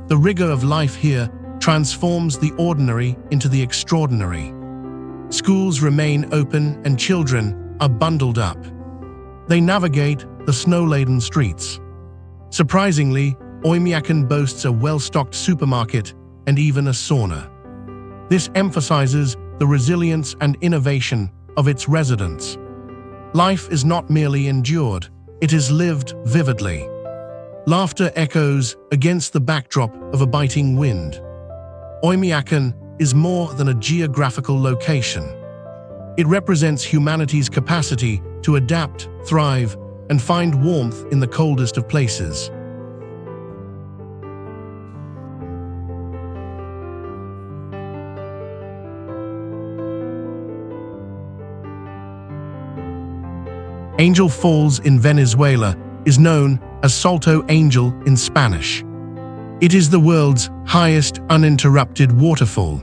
Speaker 1: The rigor of life here transforms the ordinary into the extraordinary. Schools remain open and children are bundled up. They navigate the snow-laden streets. Surprisingly, Oymyakon boasts a well-stocked supermarket and even a sauna. This emphasizes the resilience and innovation of its residents. Life is not merely endured, it is lived vividly. Laughter echoes against the backdrop of a biting wind. Oymyakon is more than a geographical location. It represents humanity's capacity to adapt, thrive, and find warmth in the coldest of places. Angel Falls in Venezuela is known as Salto Angel in Spanish. It is the world's highest uninterrupted waterfall.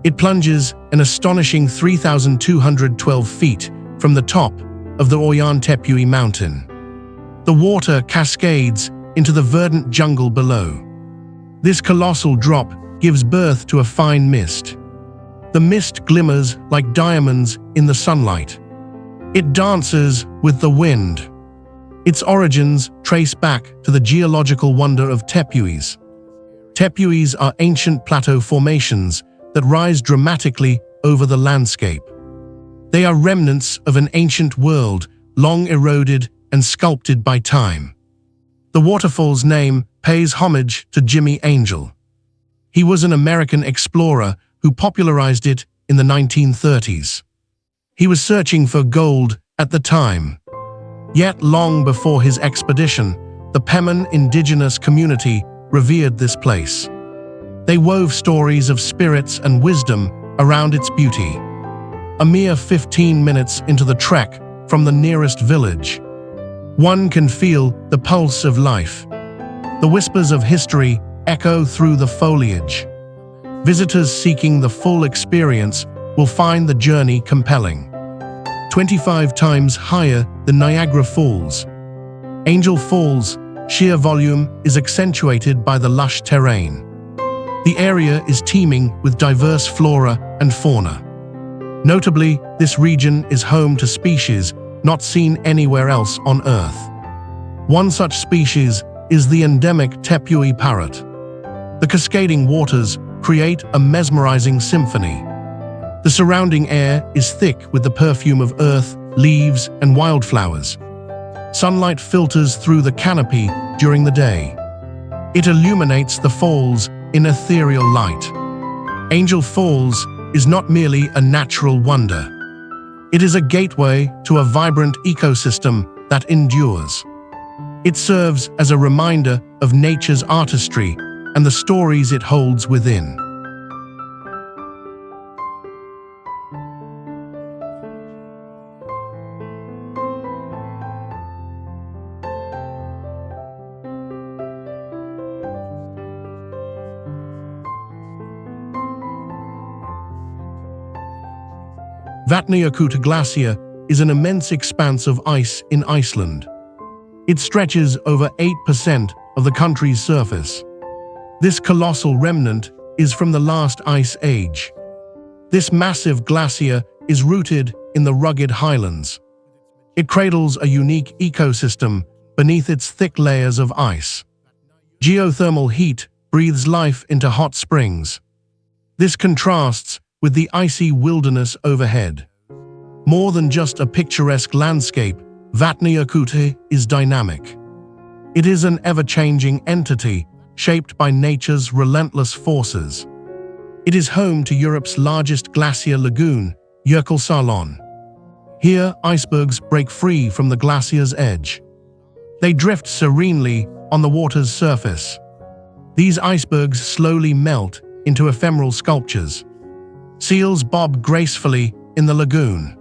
Speaker 1: It plunges an astonishing 3,212 feet from the top of the Ollantaytambo mountain. The water cascades into the verdant jungle below. This colossal drop gives birth to a fine mist. The mist glimmers like diamonds in the sunlight. It dances with the wind. Its origins trace back to the geological wonder of tepuis. Tepuis are ancient plateau formations that rise dramatically over the landscape. They are remnants of an ancient world, long eroded and sculpted by time. The waterfall's name pays homage to Jimmy Angel. He was an American explorer who popularized it in the 1930s. He was searching for gold at the time. Yet long before his expedition, the Pemon indigenous community revered this place. They wove stories of spirits and wisdom around its beauty. A mere 15 minutes into the trek from the nearest village, one can feel the pulse of life. The whispers of history echo through the foliage. Visitors seeking the full experience will find the journey compelling. 25 times higher than Niagara Falls, Angel Falls' sheer volume is accentuated by the lush terrain. The area is teeming with diverse flora and fauna. Notably, this region is home to species not seen anywhere else on Earth. One such species is the endemic tepui parrot. The cascading waters create a mesmerizing symphony. The surrounding air is thick with the perfume of earth, leaves, and wildflowers. Sunlight filters through the canopy during the day. It illuminates the falls in ethereal light. Angel Falls is not merely a natural wonder. It is a gateway to a vibrant ecosystem that endures. It serves as a reminder of nature's artistry and the stories it holds within. Vatnajökull Glacier is an immense expanse of ice in Iceland. It stretches over 8% of the country's surface. This colossal remnant is from the last ice age. This massive glacier is rooted in the rugged highlands. It cradles a unique ecosystem beneath its thick layers of ice. Geothermal heat breathes life into hot springs. This contrasts with the icy wilderness overhead. More than just a picturesque landscape, Vatnajökull is dynamic. It is an ever-changing entity shaped by nature's relentless forces. It is home to Europe's largest glacier lagoon, Jökulsárlón. Here, icebergs break free from the glacier's edge. They drift serenely on the water's surface. These icebergs slowly melt into ephemeral sculptures. Seals bob gracefully in the lagoon.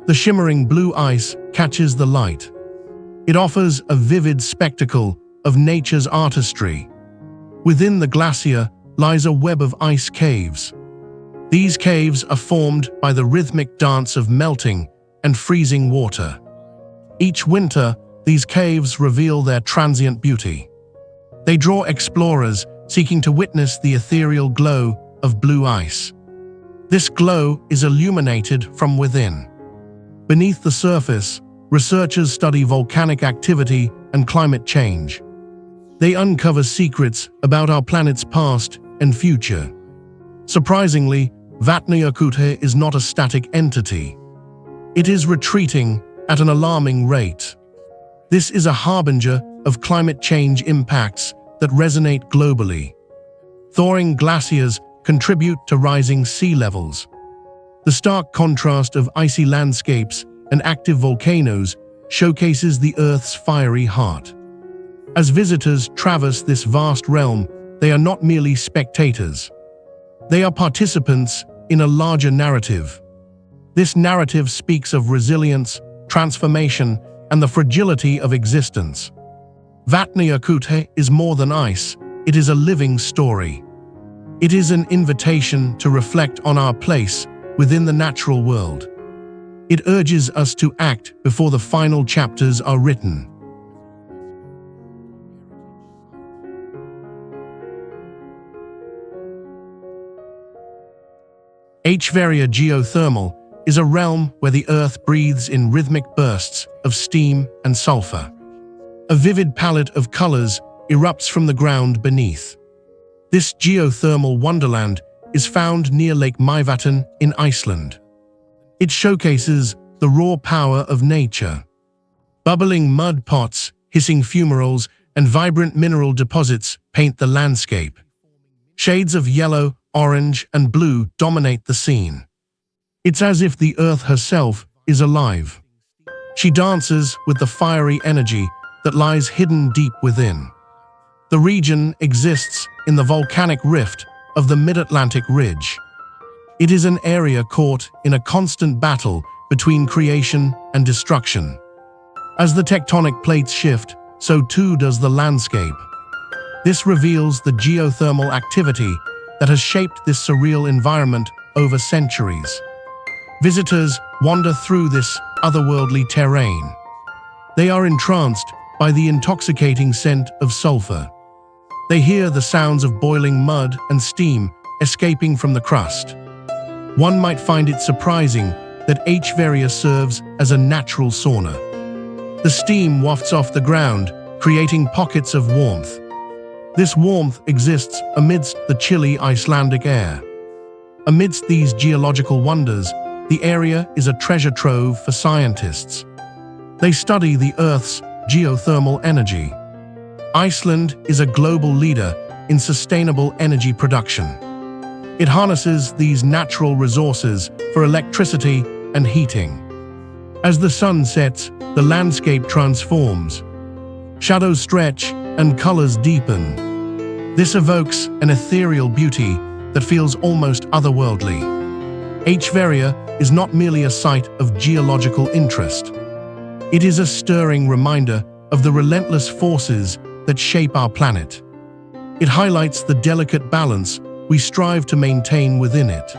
Speaker 1: The shimmering blue ice catches the light. It offers a vivid spectacle of nature's artistry. Within the glacier lies a web of ice caves. These caves are formed by the rhythmic dance of melting and freezing water. Each winter, these caves reveal their transient beauty. They draw explorers seeking to witness the ethereal glow of blue ice. This glow is illuminated from within. Beneath the surface, researchers study volcanic activity and climate change. They uncover secrets about our planet's past and future. Surprisingly, Vatnajökull is not a static entity. It is retreating at an alarming rate. This is a harbinger of climate change impacts that resonate globally. Thawing glaciers contribute to rising sea levels. The stark contrast of icy landscapes and active volcanoes showcases the Earth's fiery heart. As visitors traverse this vast realm, they are not merely spectators. They are participants in a larger narrative. This narrative speaks of resilience, transformation, and the fragility of existence. Vatnajökull is more than ice, it is a living story. It is an invitation to reflect on our place within the natural world. It urges us to act before the final chapters are written. Icefjord geothermal is a realm where the Earth breathes in rhythmic bursts of steam and sulfur. A vivid palette of colors erupts from the ground beneath. This geothermal wonderland is found near Lake Mývatn in Iceland. It showcases the raw power of nature. Bubbling mud pots, hissing fumaroles, and vibrant mineral deposits paint the landscape. Shades of yellow, orange, and blue dominate the scene. It's as if the Earth herself is alive. She dances with the fiery energy that lies hidden deep within. The region exists in the volcanic rift of the Mid-Atlantic Ridge. It is an area caught in a constant battle between creation and destruction. As the tectonic plates shift, so too does the landscape. This reveals the geothermal activity that has shaped this surreal environment over centuries. Visitors wander through this otherworldly terrain. They are entranced by the intoxicating scent of sulfur. They hear the sounds of boiling mud and steam escaping from the crust. One might find it surprising that Icefjord serves as a natural sauna. The steam wafts off the ground, creating pockets of warmth. This warmth exists amidst the chilly Icelandic air. Amidst these geological wonders, the area is a treasure trove for scientists. They study the Earth's geothermal energy. Iceland is a global leader in sustainable energy production. It harnesses these natural resources for electricity and heating. As the sun sets, the landscape transforms. Shadows stretch and colors deepen. This evokes an ethereal beauty that feels almost otherworldly. Icefjord is not merely a site of geological interest. It is a stirring reminder of the relentless forces that shape our planet. It highlights the delicate balance we strive to maintain within it.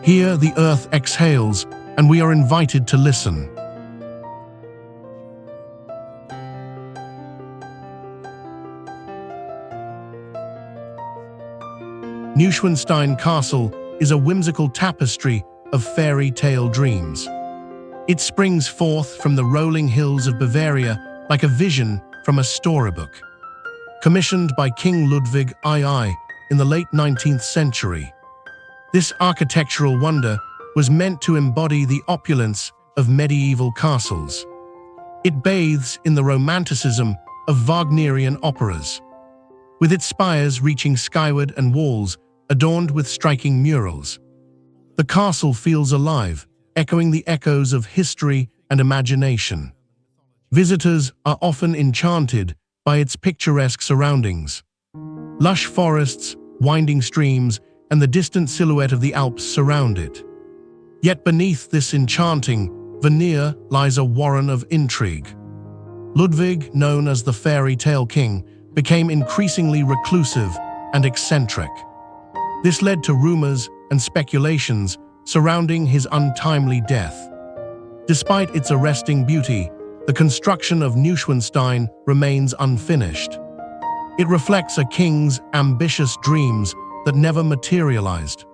Speaker 1: Here, the Earth exhales, and we are invited to listen. Neuschwanstein Castle is a whimsical tapestry of fairy tale dreams. It springs forth from the rolling hills of Bavaria like a vision from a storybook. Commissioned by King Ludwig II in the late 19th century, this architectural wonder was meant to embody the opulence of medieval castles. It bathes in the romanticism of Wagnerian operas, with its spires reaching skyward and walls adorned with striking murals. The castle feels alive, echoing the echoes of history and imagination. Visitors are often enchanted by its picturesque surroundings. Lush forests, winding streams, and the distant silhouette of the Alps surround it. Yet beneath this enchanting veneer lies a warren of intrigue. Ludwig, known as the fairy tale king, became increasingly reclusive and eccentric. This led to rumors and speculations surrounding his untimely death. Despite its arresting beauty, the construction of Neuschwanstein remains unfinished. It reflects a king's ambitious dreams that never materialized.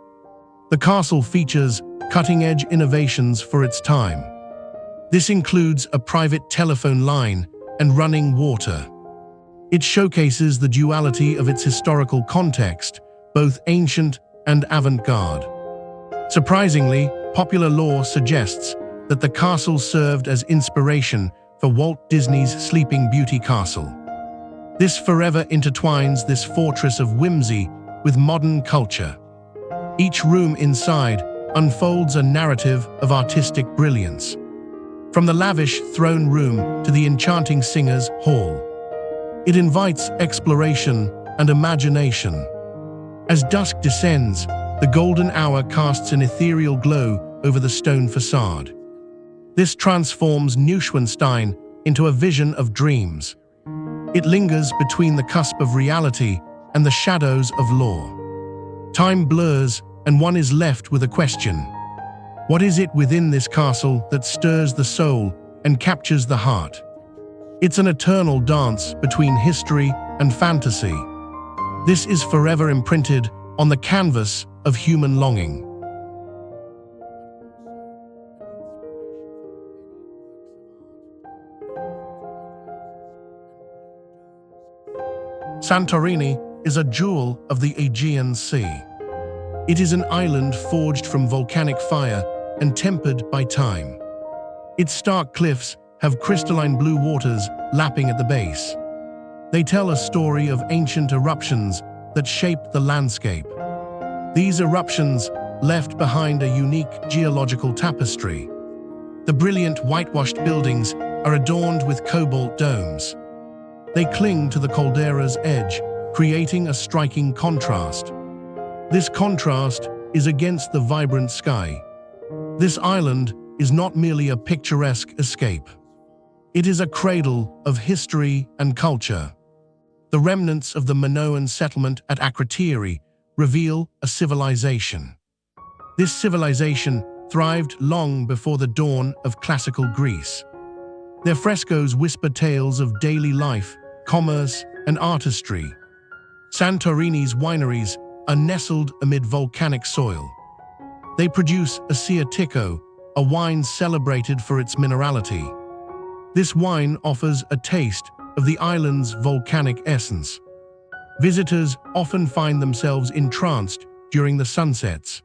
Speaker 1: The castle features cutting-edge innovations for its time. This includes a private telephone line and running water. It showcases the duality of its historical context, both ancient and avant-garde. Surprisingly, popular lore suggests that the castle served as inspiration for Walt Disney's Sleeping Beauty Castle. This forever intertwines this fortress of whimsy with modern culture. Each room inside unfolds a narrative of artistic brilliance. From the lavish throne room to the enchanting singer's hall, it invites exploration and imagination. As dusk descends, the golden hour casts an ethereal glow over the stone facade. This transforms Neuschwanstein into a vision of dreams. It lingers between the cusp of reality and the shadows of lore. Time blurs, and one is left with a question. What is it within this castle that stirs the soul and captures the heart? It's an eternal dance between history and fantasy. This is forever imprinted on the canvas of human longing. Santorini is a jewel of the Aegean Sea. It is an island forged from volcanic fire and tempered by time. Its stark cliffs have crystalline blue waters lapping at the base. They tell a story of ancient eruptions that shaped the landscape. These eruptions left behind a unique geological tapestry. The brilliant whitewashed buildings are adorned with cobalt domes. They cling to the caldera's edge, creating a striking contrast. This contrast is against the vibrant sky. This island is not merely a picturesque escape. It is a cradle of history and culture. The remnants of the Minoan settlement at Akrotiri reveal a civilization. This civilization thrived long before the dawn of classical Greece. Their frescoes whisper tales of daily life, commerce, and artistry. Santorini's wineries are nestled amid volcanic soil. They produce Asiatico, a wine celebrated for its minerality. This wine offers a taste of the island's volcanic essence. Visitors often find themselves entranced during the sunsets.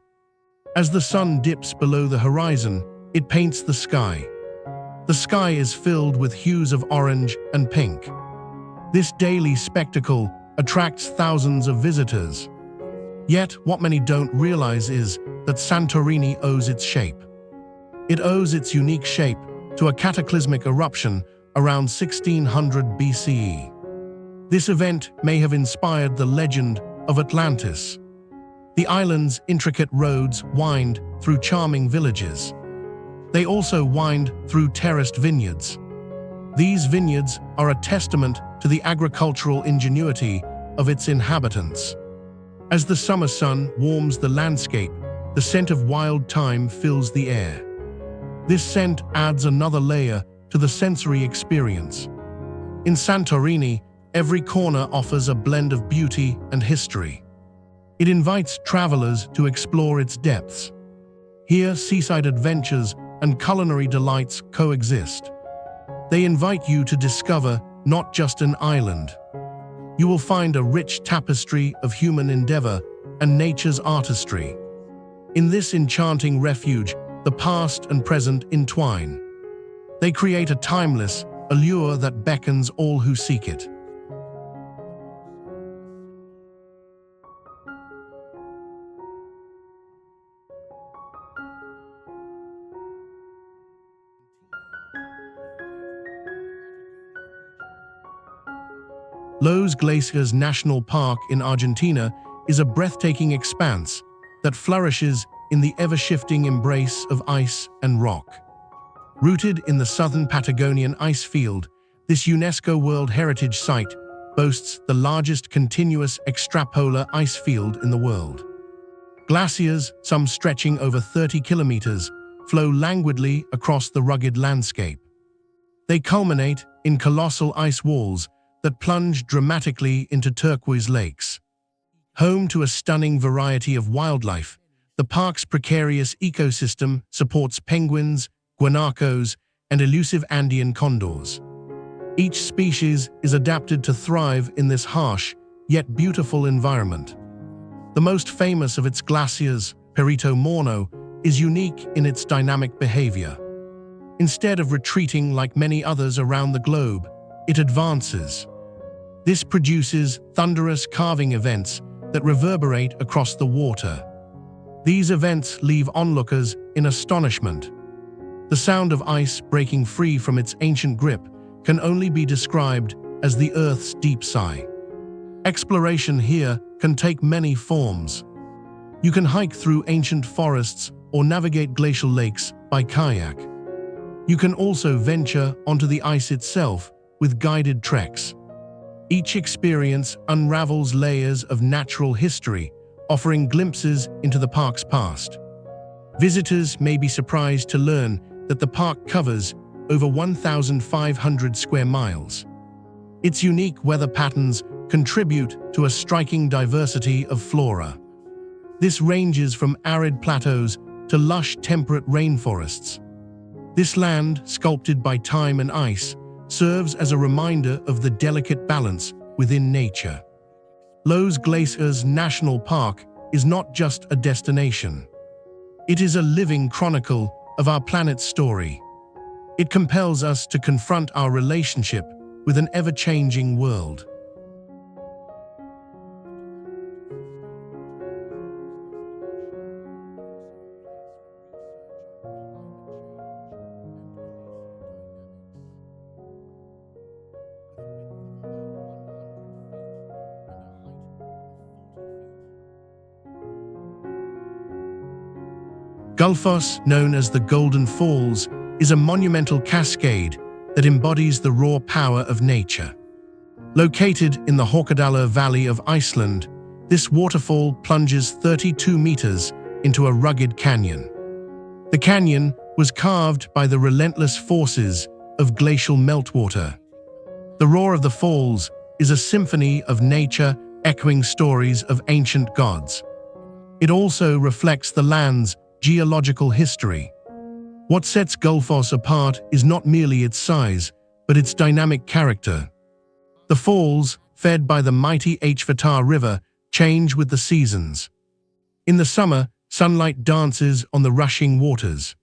Speaker 1: As the sun dips below the horizon, it paints the sky. The sky is filled with hues of orange and pink. This daily spectacle attracts thousands of visitors. Yet, what many don't realize is that Santorini owes its shape. It owes its unique shape to a cataclysmic eruption around 1600 BCE. This event may have inspired the legend of Atlantis. The island's intricate roads wind through charming villages. They also wind through terraced vineyards. These vineyards are a testament to the agricultural ingenuity of its inhabitants. As the summer sun warms the landscape, the scent of wild thyme fills the air. This scent adds another layer to the sensory experience. In Santorini, every corner offers a blend of beauty and history. It invites travelers to explore its depths. Here, seaside adventures and culinary delights coexist. They invite you to discover not just an island. You will find a rich tapestry of human endeavor and nature's artistry. In this enchanting refuge, the past and present entwine. They create a timeless allure that beckons all who seek it. Los Glaciares National Park in Argentina is a breathtaking expanse that flourishes in the ever-shifting embrace of ice and rock. Rooted in the southern Patagonian ice field, this UNESCO World Heritage Site boasts the largest continuous extrapolar ice field in the world. Glaciers, some stretching over 30 kilometers, flow languidly across the rugged landscape. They culminate in colossal ice walls that plunge dramatically into turquoise lakes. Home to a stunning variety of wildlife, the park's precarious ecosystem supports penguins, guanacos, and elusive Andean condors. Each species is adapted to thrive in this harsh, yet beautiful environment. The most famous of its glaciers, Perito Moreno, is unique in its dynamic behavior. Instead of retreating like many others around the globe, it advances. This produces thunderous calving events that reverberate across the water. These events leave onlookers in astonishment. The sound of ice breaking free from its ancient grip can only be described as the Earth's deep sigh. Exploration here can take many forms. You can hike through ancient forests or navigate glacial lakes by kayak. You can also venture onto the ice itself with guided treks. Each experience unravels layers of natural history, offering glimpses into the park's past. Visitors may be surprised to learn that the park covers over 1,500 square miles. Its unique weather patterns contribute to a striking diversity of flora. This ranges from arid plateaus to lush temperate rainforests. This land, sculpted by time and ice, serves as a reminder of the delicate balance within nature. Los Glaciares National Park is not just a destination. It is a living chronicle of our planet's story. It compels us to confront our relationship with an ever-changing world. Gullfoss, known as the Golden Falls, is a monumental cascade that embodies the raw power of nature. Located in the Erta Valley of Iceland, this waterfall plunges 32 meters into a rugged canyon. The canyon was carved by the relentless forces of glacial meltwater. The roar of the falls is a symphony of nature echoing stories of ancient gods. It also reflects the land's geological history. What sets Gullfoss apart is not merely its size, but its dynamic character. The falls, fed by the mighty Icefjord River, change with the seasons. In the summer, sunlight dances on the rushing waters.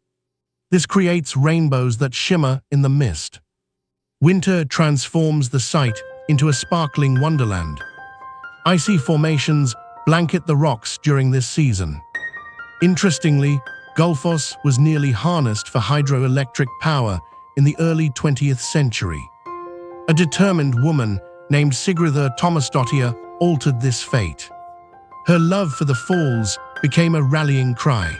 Speaker 1: This creates rainbows that shimmer in the mist. Winter transforms the site into a sparkling wonderland. Icy formations blanket the rocks during this season. Interestingly, Gullfoss was nearly harnessed for hydroelectric power in the early 20th century. A determined woman named Sigríður Tómasdóttir altered this fate. Her love for the falls became a rallying cry.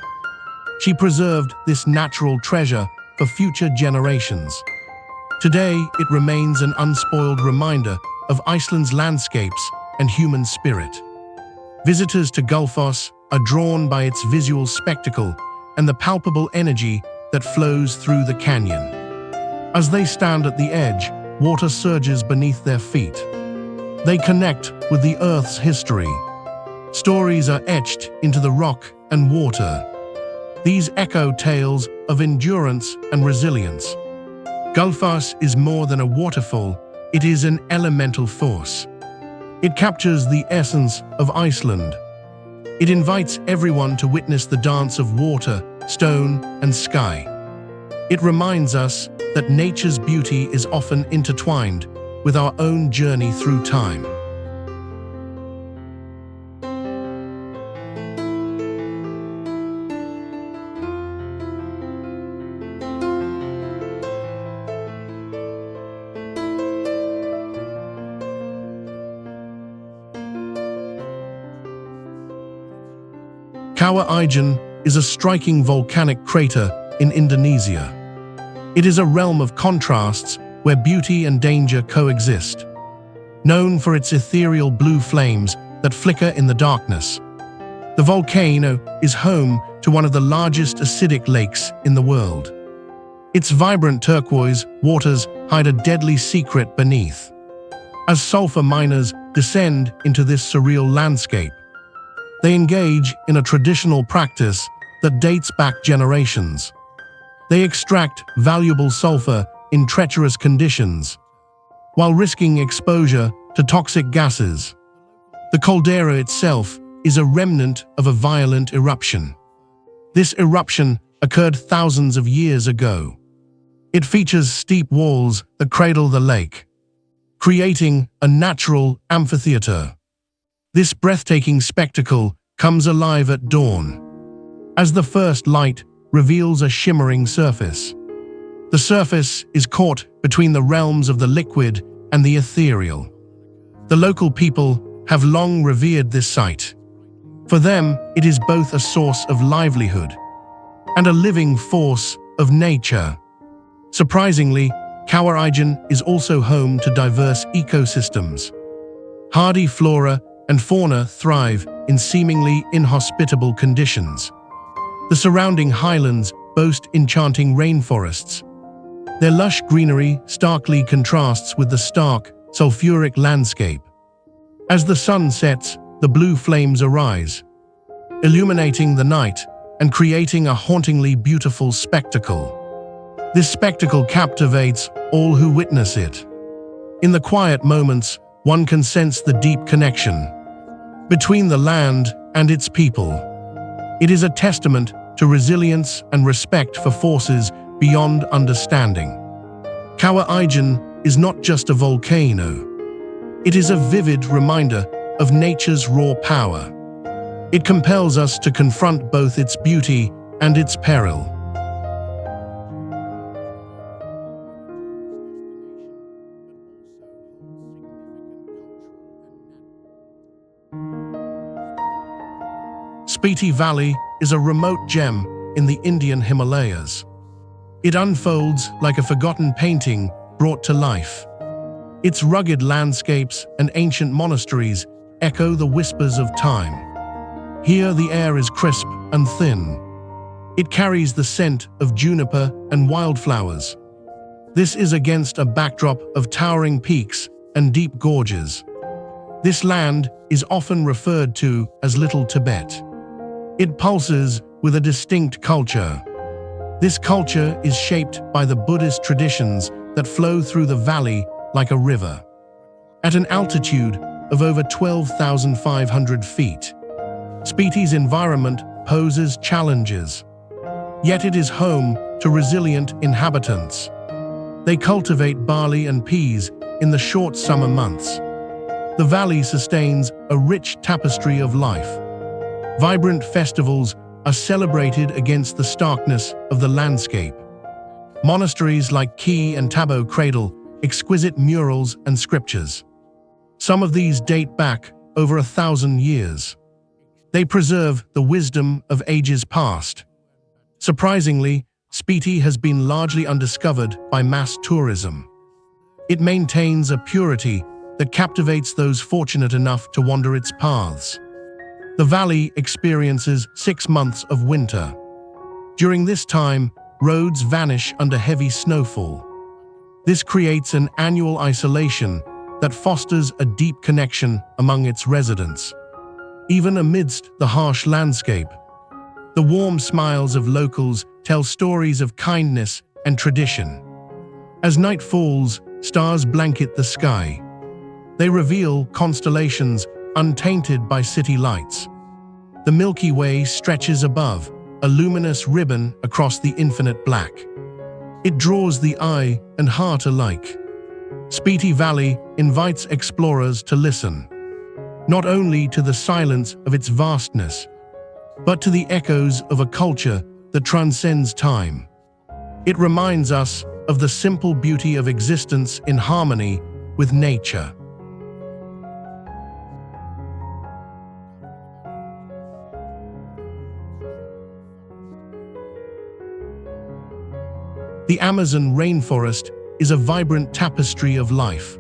Speaker 1: She preserved this natural treasure for future generations. Today, it remains an unspoiled reminder of Iceland's landscapes and human spirit. Visitors to Gullfoss are drawn by its visual spectacle and the palpable energy that flows through the canyon. As they stand at the edge, water surges beneath their feet. They connect with the Earth's history. Stories are etched into the rock and water. These echo tales of endurance and resilience. Gullfoss is more than a waterfall, it is an elemental force. It captures the essence of Iceland. It invites everyone to witness the dance of water, stone, and sky. It reminds us that nature's beauty is often intertwined with our own journey through time. Kawah Ijen is a striking volcanic crater in Indonesia. It is a realm of contrasts where beauty and danger coexist. Known for its ethereal blue flames that flicker in the darkness, the volcano is home to one of the largest acidic lakes in the world. Its vibrant turquoise waters hide a deadly secret beneath. As sulfur miners descend into this surreal landscape, they engage in a traditional practice that dates back generations. They extract valuable sulfur in treacherous conditions, while risking exposure to toxic gases. The caldera itself is a remnant of a violent eruption. This eruption occurred thousands of years ago. It features steep walls that cradle the lake, creating a natural amphitheater. This breathtaking spectacle comes alive at dawn, as the first light reveals a shimmering surface. The surface is caught between the realms of the liquid and the ethereal. The local people have long revered this site. For them, it is both a source of livelihood and a living force of nature. Surprisingly, Kawah Ijen is also home to diverse ecosystems. Hardy flora and fauna thrive in seemingly inhospitable conditions. The surrounding highlands boast enchanting rainforests. Their lush greenery starkly contrasts with the stark, sulfuric landscape. As the sun sets, the blue flames arise, illuminating the night and creating a hauntingly beautiful spectacle. This spectacle captivates all who witness it. In the quiet moments, one can sense the deep connection between the land and its people. It is a testament to resilience and respect for forces beyond understanding. Kawah Ijen is not just a volcano. It is a vivid reminder of nature's raw power. It compels us to confront both its beauty and its peril. Spiti Valley is a remote gem in the Indian Himalayas. It unfolds like a forgotten painting brought to life. Its rugged landscapes and ancient monasteries echo the whispers of time. Here the air is crisp and thin. It carries the scent of juniper and wildflowers. This is against a backdrop of towering peaks and deep gorges. This land is often referred to as Little Tibet. It pulses with a distinct culture. This culture is shaped by the Buddhist traditions that flow through the valley like a river. At an altitude of over 12,500 feet, Spiti's environment poses challenges. Yet it is home to resilient inhabitants. They cultivate barley and peas in the short summer months. The valley sustains a rich tapestry of life. Vibrant festivals are celebrated against the starkness of the landscape. Monasteries like Qiantang River cradle exquisite murals and scriptures. Some of these date back over 1,000 years. They preserve the wisdom of ages past. Surprisingly, Spiti has been largely undiscovered by mass tourism. It maintains a purity that captivates those fortunate enough to wander its paths. The valley experiences 6 months of winter. During this time, roads vanish under heavy snowfall. This creates an annual isolation that fosters a deep connection among its residents. Even amidst the harsh landscape, the warm smiles of locals tell stories of kindness and tradition. As night falls, stars blanket the sky. They reveal constellations untainted by city lights. The Milky Way stretches above, a luminous ribbon across the infinite black. It draws the eye and heart alike. Spiti Valley invites explorers to listen, not only to the silence of its vastness, but to the echoes of a culture that transcends time. It reminds us of the simple beauty of existence in harmony with nature. The Amazon rainforest is a vibrant tapestry of life.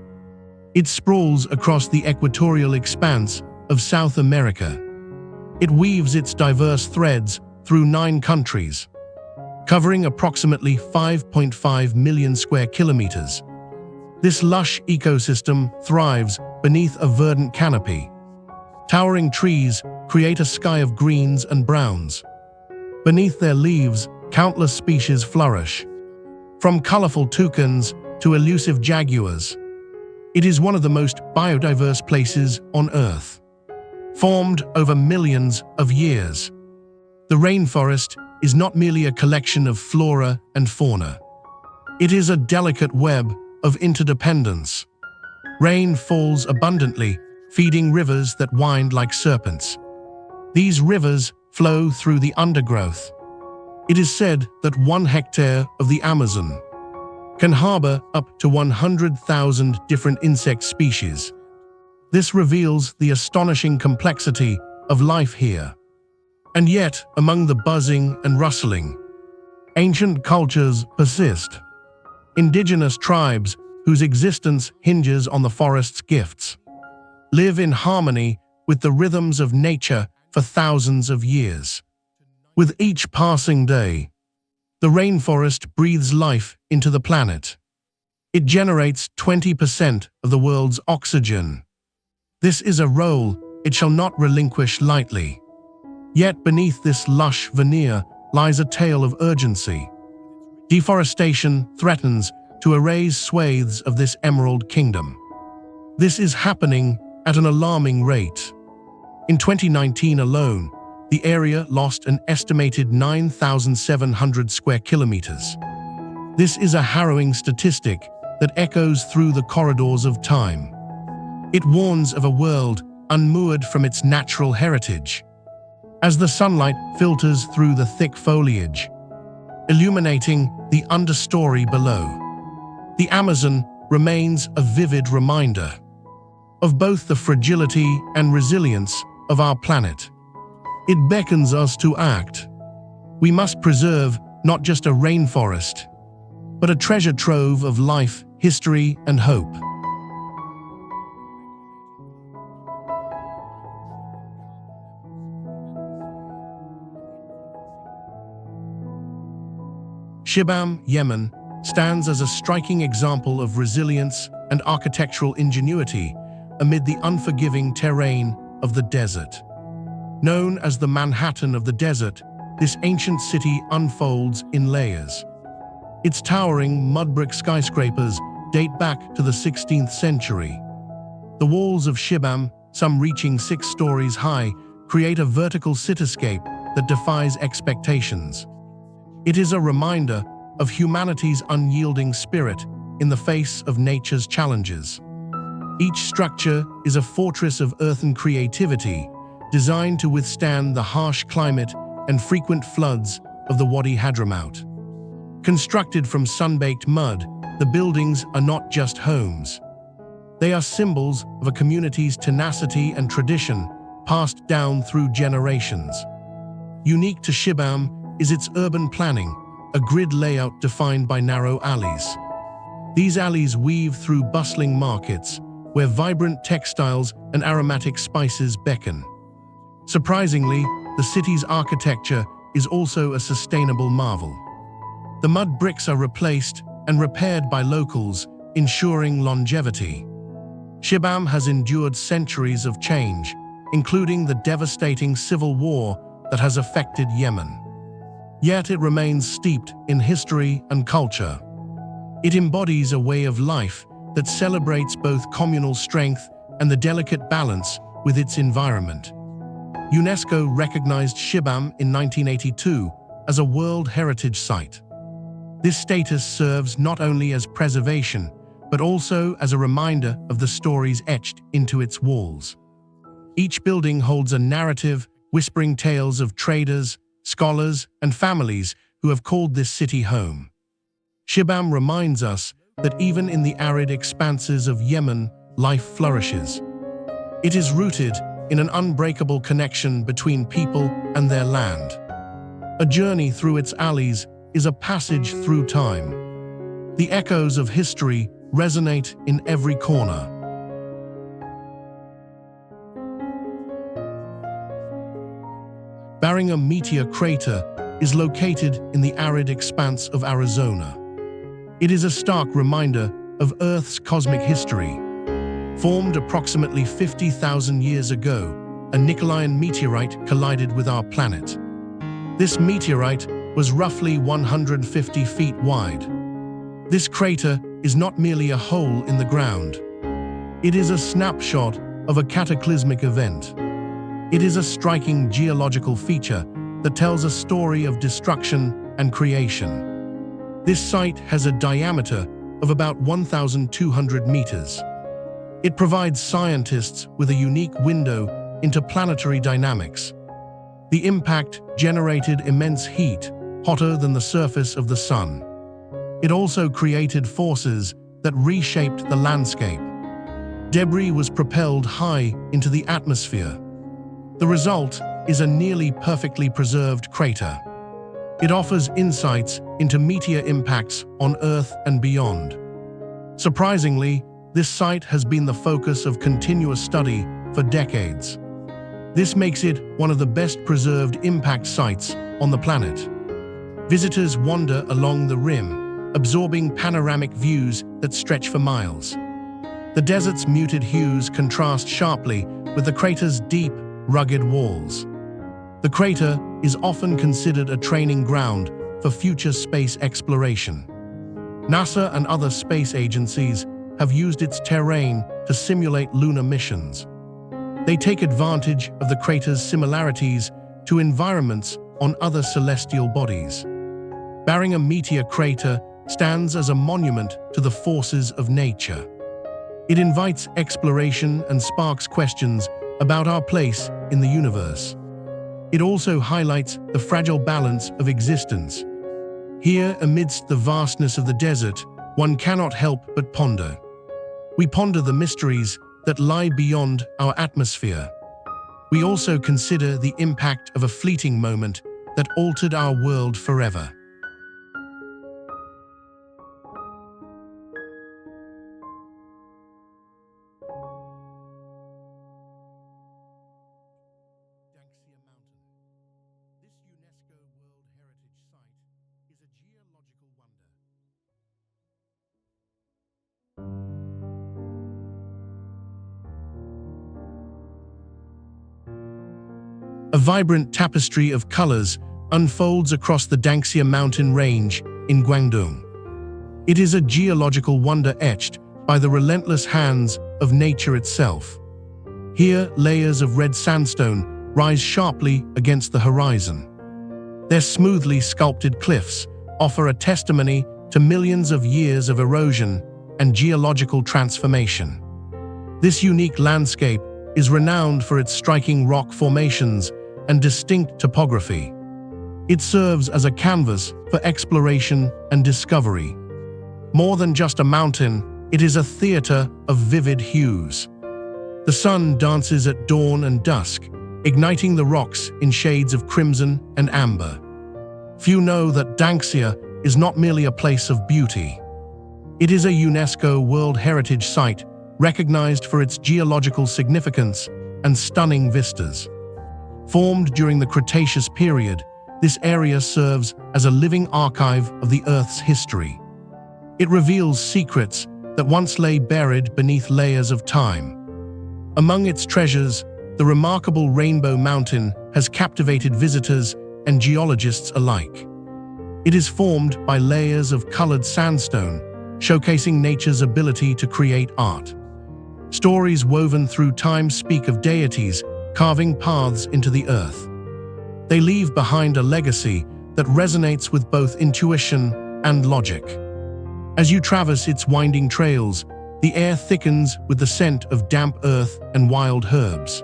Speaker 1: It sprawls across the equatorial expanse of South America. It weaves its diverse threads through 9 countries, covering approximately 5.5 million square kilometers. This lush ecosystem thrives beneath a verdant canopy. Towering trees create a sky of greens and browns. Beneath their leaves, countless species flourish, from colorful toucans to elusive jaguars. It is one of the most biodiverse places on Earth, formed over millions of years. The rainforest is not merely a collection of flora and fauna. It is a delicate web of interdependence. Rain falls abundantly, feeding rivers that wind like serpents. These rivers flow through the undergrowth. It is said that 1 hectare of the Amazon can harbor up to 100,000 different insect species. This reveals the astonishing complexity of life here. And yet, among the buzzing and rustling, ancient cultures persist. Indigenous tribes, whose existence hinges on the forest's gifts, live in harmony with the rhythms of nature for thousands of years. With each passing day, the rainforest breathes life into the planet. It generates 20% of the world's oxygen. This is a role it shall not relinquish lightly. Yet beneath this lush veneer lies a tale of urgency. Deforestation threatens to erase swathes of this emerald kingdom. This is happening at an alarming rate. In 2019 alone, the area lost an estimated 9,700 square kilometers. This is a harrowing statistic that echoes through the corridors of time. It warns of a world unmoored from its natural heritage. As the sunlight filters through the thick foliage, illuminating the understory below, the Amazon remains a vivid reminder of both the fragility and resilience of our planet. It beckons us to act. We must preserve not just a rainforest, but a treasure trove of life, history, and hope. Shibam, Yemen, stands as a striking example of resilience and architectural ingenuity amid the unforgiving terrain of the desert. Known as the Manhattan of the desert, this ancient city unfolds in layers. Its towering mud-brick skyscrapers date back to the 16th century. The walls of Shibam, some reaching 6 stories high, create a vertical cityscape that defies expectations. It is a reminder of humanity's unyielding spirit in the face of nature's challenges. Each structure is a fortress of earthen creativity, designed to withstand the harsh climate and frequent floods of the Wadi Hadramaut. Constructed from sun-baked mud, the buildings are not just homes. They are symbols of a community's tenacity and tradition, passed down through generations. Unique to Shibam is its urban planning, a grid layout defined by narrow alleys. These alleys weave through bustling markets, where vibrant textiles and aromatic spices beckon. Surprisingly, the city's architecture is also a sustainable marvel. The mud bricks are replaced and repaired by locals, ensuring longevity. Shibam has endured centuries of change, including the devastating civil war that has affected Yemen. Yet it remains steeped in history and culture. It embodies a way of life that celebrates both communal strength and the delicate balance with its environment. UNESCO recognized Shibam in 1982 as a World Heritage Site. This status serves not only as preservation, but also as a reminder of the stories etched into its walls. Each building holds a narrative, whispering tales of traders, scholars, and families who have called this city home. Shibam reminds us that even in the arid expanses of Yemen, life flourishes. It is rooted in an unbreakable connection between people and their land. A journey through its alleys is a passage through time. The echoes of history resonate in every corner. Barringer Meteor Crater is located in the arid expanse of Arizona. It is a stark reminder of Earth's cosmic history. Formed approximately 50,000 years ago, a Nicolaian meteorite collided with our planet. This meteorite was roughly 150 feet wide. This crater is not merely a hole in the ground. It is a snapshot of a cataclysmic event. It is a striking geological feature that tells a story of destruction and creation. This site has a diameter of about 1,200 meters. It provides scientists with a unique window into planetary dynamics. The impact generated immense heat, hotter than the surface of the sun. It also created forces that reshaped the landscape. Debris was propelled high into the atmosphere. The result is a nearly perfectly preserved crater. It offers insights into meteor impacts on Earth and beyond. Surprisingly, this site has been the focus of continuous study for decades. This makes it one of the best preserved impact sites on the planet. Visitors wander along the rim, absorbing panoramic views that stretch for miles. The desert's muted hues contrast sharply with the crater's deep, rugged walls. The crater is often considered a training ground for future space exploration. NASA and other space agencies have used its terrain to simulate lunar missions. They take advantage of the crater's similarities to environments on other celestial bodies. Bearing a meteor crater stands as a monument to the forces of nature. It invites exploration and sparks questions about our place in the universe. It also highlights the fragile balance of existence. Here, amidst the vastness of the desert, one cannot help but ponder. We ponder the mysteries that lie beyond our atmosphere. We also consider the impact of a fleeting moment that altered our world forever. Danakil Mountain. This UNESCO World Heritage Site is a geological wonder. A vibrant tapestry of colors unfolds across the Danakil Mountain range in Guangdong. It is a geological wonder etched by the relentless hands of nature itself. Here, layers of red sandstone rise sharply against the horizon. Their smoothly sculpted cliffs offer a testimony to millions of years of erosion and geological transformation. This unique landscape is renowned for its striking rock formations and distinct topography. It serves as a canvas for exploration and discovery. More than just a mountain, it is a theater of vivid hues. The sun dances at dawn and dusk, igniting the rocks in shades of crimson and amber. Few know that Danakil is not merely a place of beauty. It is a UNESCO World Heritage Site recognized for its geological significance and stunning vistas. Formed during the Cretaceous period, this area serves as a living archive of the Earth's history. It reveals secrets that once lay buried beneath layers of time. Among its treasures, the remarkable Rainbow Mountain has captivated visitors and geologists alike. It is formed by layers of colored sandstone, showcasing nature's ability to create art. Stories woven through time speak of deities carving paths into the earth. They leave behind a legacy that resonates with both intuition and logic. As you traverse its winding trails, the air thickens with the scent of damp earth and wild herbs.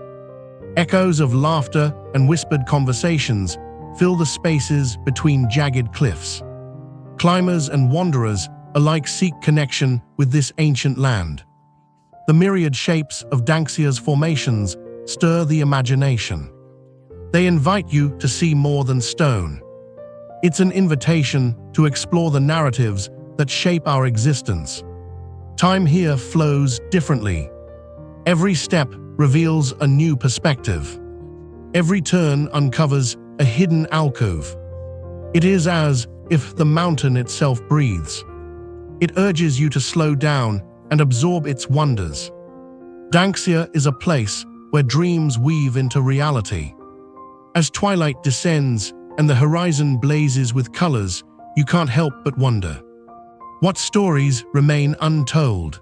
Speaker 1: Echoes of laughter and whispered conversations fill the spaces between jagged cliffs. Climbers and wanderers alike seek connection with this ancient land. The myriad shapes of Danakil's formations stir the imagination. They invite you to see more than stone. It's an invitation to explore the narratives that shape our existence. Time here flows differently. Every step reveals a new perspective. Every turn uncovers a hidden alcove. It is as if the mountain itself breathes. It urges you to slow down and absorb its wonders. Danakil is a place where dreams weave into reality. As twilight descends and the horizon blazes with colors, you can't help but wonder. What stories remain untold?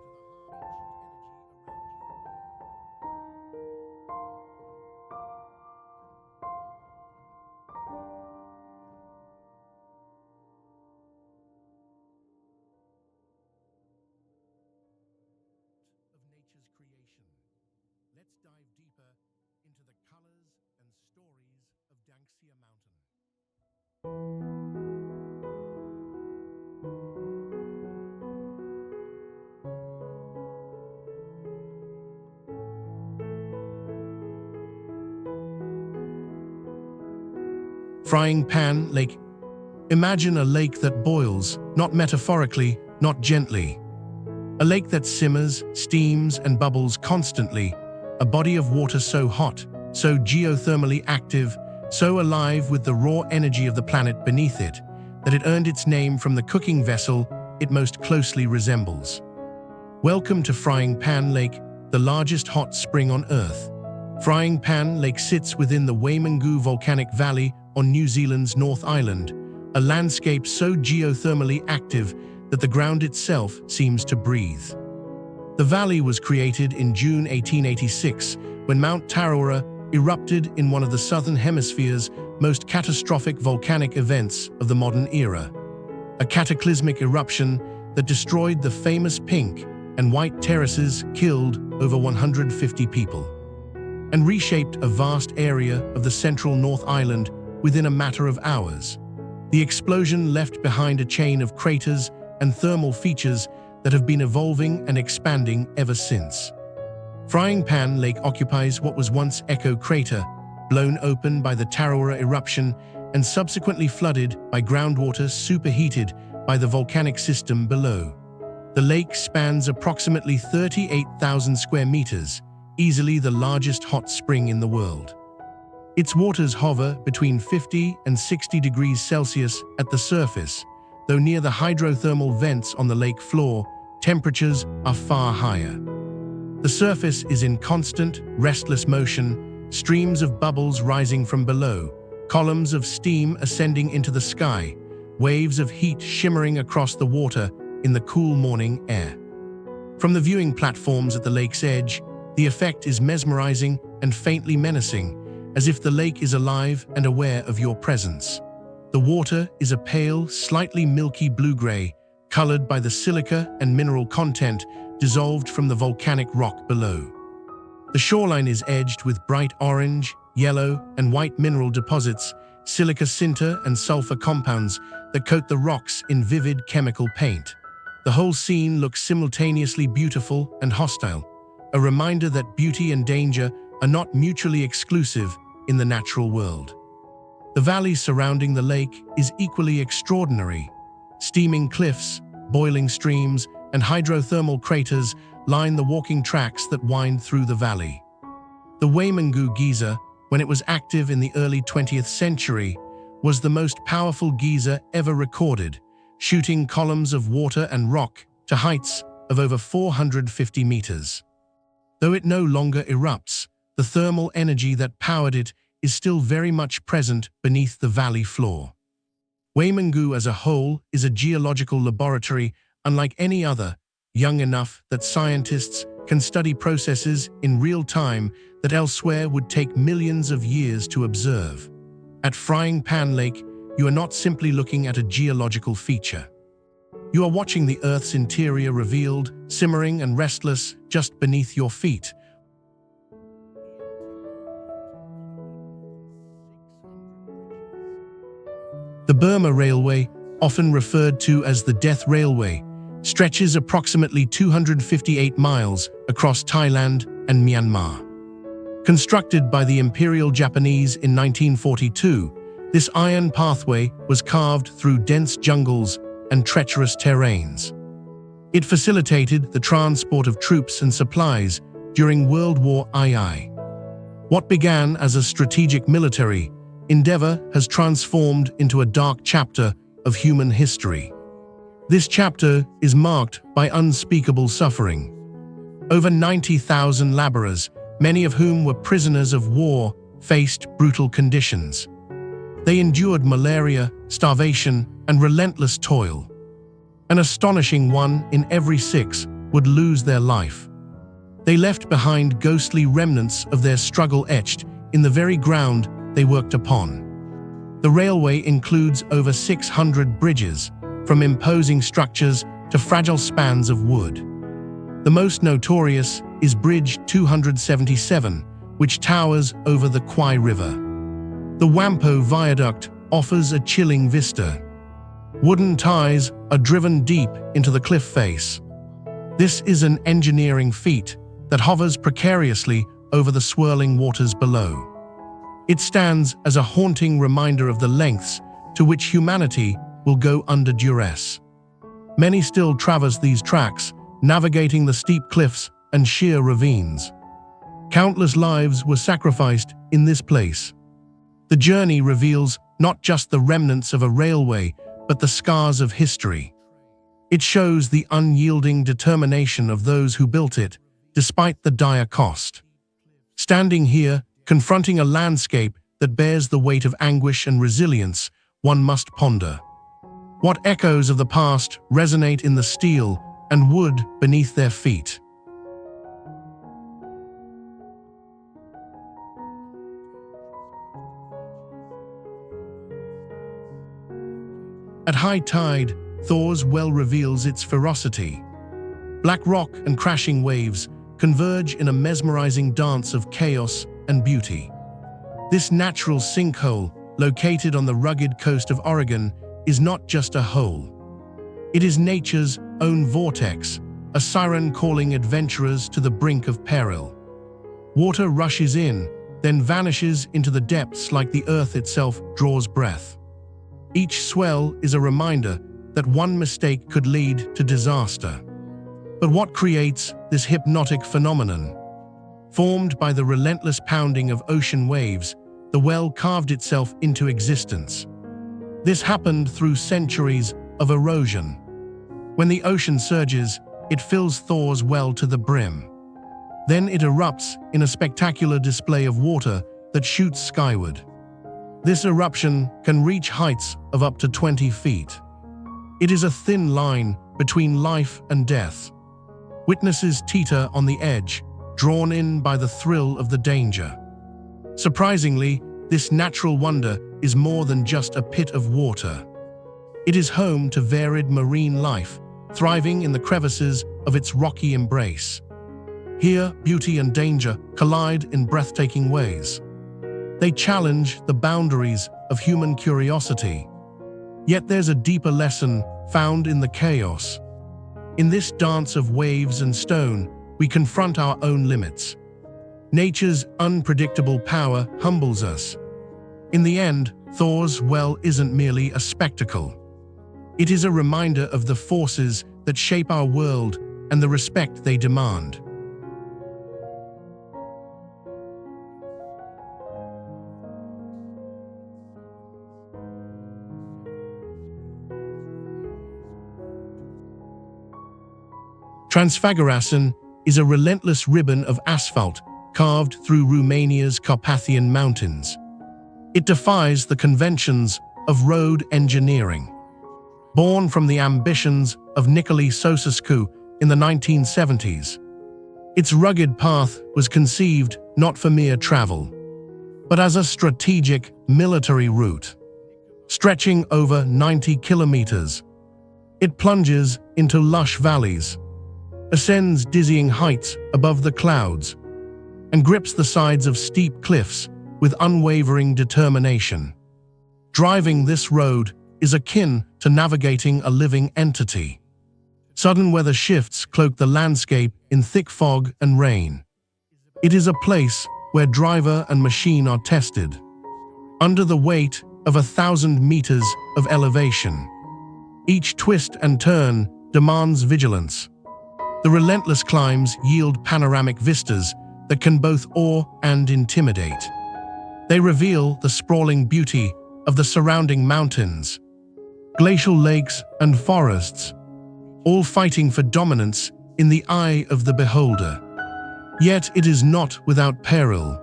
Speaker 1: Let's dive deeper into the colors and stories of Danxia Mountain. Frying Pan Lake. Imagine a lake that boils, not metaphorically, not gently. A lake that simmers, steams, and bubbles constantly. A body of water so hot, so geothermally active, so alive with the raw energy of the planet beneath it, that it earned its name from the cooking vessel it most closely resembles. Welcome to Frying Pan Lake, the largest hot spring on Earth. Frying Pan Lake sits within the Wamangu volcanic valley on New Zealand's North Island, a landscape so geothermally active that the ground itself seems to breathe. The valley was created in June 1886 when Mount Tarawera erupted in one of the Southern Hemisphere's most catastrophic volcanic events of the modern era. A cataclysmic eruption that destroyed the famous pink and white terraces, killed over 150 people, and reshaped a vast area of the central North Island within a matter of hours. The explosion left behind a chain of craters and thermal features that have been evolving and expanding ever since. Frying Pan Lake occupies what was once Echo Crater, blown open by the Tarawera eruption and subsequently flooded by groundwater superheated by the volcanic system below. The lake spans approximately 38,000 square meters, easily the largest hot spring in the world. Its waters hover between 50 and 60 degrees Celsius at the surface, though near the hydrothermal vents on the lake floor, temperatures are far higher. The surface is in constant, restless motion, streams of bubbles rising from below, columns of steam ascending into the sky, waves of heat shimmering across the water in the cool morning air. From the viewing platforms at the lake's edge, the effect is mesmerizing and faintly menacing, as if the lake is alive and aware of your presence. The water is a pale, slightly milky blue-gray, colored by the silica and mineral content dissolved from the volcanic rock below. The shoreline is edged with bright orange, yellow, and white mineral deposits, silica sinter and sulfur compounds that coat the rocks in vivid chemical paint. The whole scene looks simultaneously beautiful and hostile, a reminder that beauty and danger are not mutually exclusive in the natural world. The valley surrounding the lake is equally extraordinary. Steaming cliffs, boiling streams, and hydrothermal craters line the walking tracks that wind through the valley. The Wamangu Giza, when it was active in the early 20th century, was the most powerful geyser ever recorded, shooting columns of water and rock to heights of over 450 meters. Though it no longer erupts, the thermal energy that powered it is still very much present beneath the valley floor. Wamangu as a whole is a geological laboratory unlike any other, young enough that scientists can study processes in real time that elsewhere would take millions of years to observe. At Frying Pan Lake, you are not simply looking at a geological feature. You are watching the Earth's interior revealed, simmering and restless just beneath your feet. The Burma Railway, often referred to as the Death Railway, stretches approximately 258 miles across Thailand and Myanmar. Constructed by the Imperial Japanese in 1942, this iron pathway was carved through dense jungles and treacherous terrains. It facilitated the transport of troops and supplies during World War II. What began as a strategic military endeavor has transformed into a dark chapter of human history. This chapter is marked by unspeakable suffering. Over 90,000 laborers, many of whom were prisoners of war, faced brutal conditions. They endured malaria, starvation, and relentless toil. An astonishing 1 in every 6 would lose their life. They left behind ghostly remnants of their struggle etched in the very ground they worked upon. The railway includes over 600 bridges, from imposing structures to fragile spans of wood. The most notorious is Bridge 277, which towers over the Kawah River. The Whampoa Viaduct offers a chilling vista. Wooden ties are driven deep into the cliff face. This is an engineering feat that hovers precariously over the swirling waters below. It stands as a haunting reminder of the lengths to which humanity will go under duress. Many still traverse these tracks, navigating the steep cliffs and sheer ravines. Countless lives were sacrificed in this place. The journey reveals not just the remnants of a railway, but the scars of history. It shows the unyielding determination of those who built it, despite the dire cost. Standing here, confronting a landscape that bears the weight of anguish and resilience, one must ponder. What echoes of the past resonate in the steel and wood beneath their feet? At high tide, Thor's well reveals its ferocity. Black rock and crashing waves converge in a mesmerizing dance of chaos and beauty. This natural sinkhole, located on the rugged coast of Oregon, is not just a hole. It is nature's own vortex, a siren calling adventurers to the brink of peril. Water rushes in, then vanishes into the depths like the earth itself draws breath. Each swell is a reminder that one mistake could lead to disaster. But what creates this hypnotic phenomenon? Formed by the relentless pounding of ocean waves, the well carved itself into existence. This happened through centuries of erosion. When the ocean surges, it fills Thor's well to the brim. Then it erupts in a spectacular display of water that shoots skyward. This eruption can reach heights of up to 20 feet. It is a thin line between life and death. Witnesses teeter on the edge, drawn in by the thrill of the danger. Surprisingly, this natural wonder is more than just a pit of water. It is home to varied marine life, thriving in the crevices of its rocky embrace. Here, beauty and danger collide in breathtaking ways. They challenge the boundaries of human curiosity. Yet there's a deeper lesson found in the chaos. In this dance of waves and stone, we confront our own limits. Nature's unpredictable power humbles us. In the end, Thor's well isn't merely a spectacle. It is a reminder of the forces that shape our world and the respect they demand. Transfagurasan is a relentless ribbon of asphalt carved through Romania's Carpathian Mountains. It defies the conventions of road engineering. Born from the ambitions of Nicolae Ceausescu in the 1970s, its rugged path was conceived not for mere travel, but as a strategic military route. Stretching over 90 kilometers, it plunges into lush valleys, ascends dizzying heights above the clouds, and grips the sides of steep cliffs with unwavering determination. Driving this road is akin to navigating a living entity. Sudden weather shifts cloak the landscape in thick fog and rain. It is a place where driver and machine are tested, under the weight of 1,000 meters of elevation. Each twist and turn demands vigilance. The relentless climbs yield panoramic vistas that can both awe and intimidate. They reveal the sprawling beauty of the surrounding mountains, glacial lakes and forests, all fighting for dominance in the eye of the beholder. Yet it is not without peril.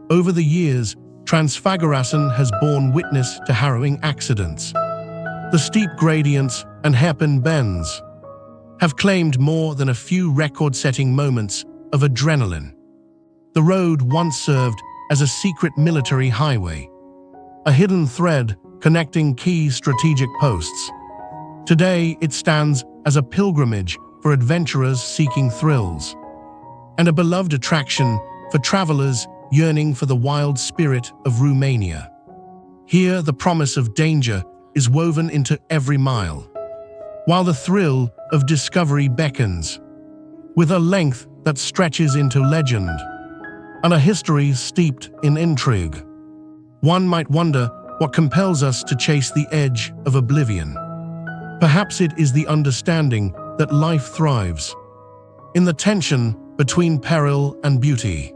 Speaker 1: Over the years, Transfagurasan has borne witness to harrowing accidents. The steep gradients and hairpin bends have claimed more than a few record-setting moments of adrenaline. The road once served as a secret military highway, a hidden thread connecting key strategic posts. Today, it stands as a pilgrimage for adventurers seeking thrills, and a beloved attraction for travelers yearning for the wild spirit of Romania. Here, the promise of danger is woven into every mile, while the thrill of discovery beckons, with a length that stretches into legend and a history steeped in intrigue. One might wonder what compels us to chase the edge of oblivion. Perhaps it is the understanding that life thrives in the tension between peril and beauty.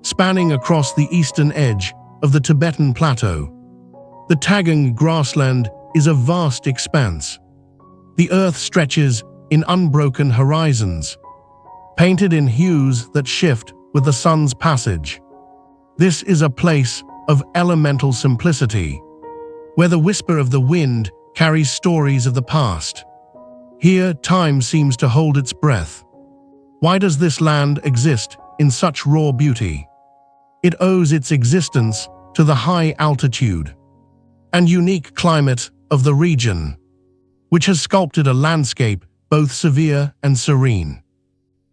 Speaker 1: Spanning across the eastern edge of the Tibetan Plateau, the Tagong Grassland is a vast expanse. The earth stretches in unbroken horizons, painted in hues that shift with the sun's passage. This is a place of elemental simplicity, where the whisper of the wind carries stories of the past. Here, time seems to hold its breath. Why does this land exist in such raw beauty? It owes its existence to the high altitude and unique climate of the region, which has sculpted a landscape both severe and serene.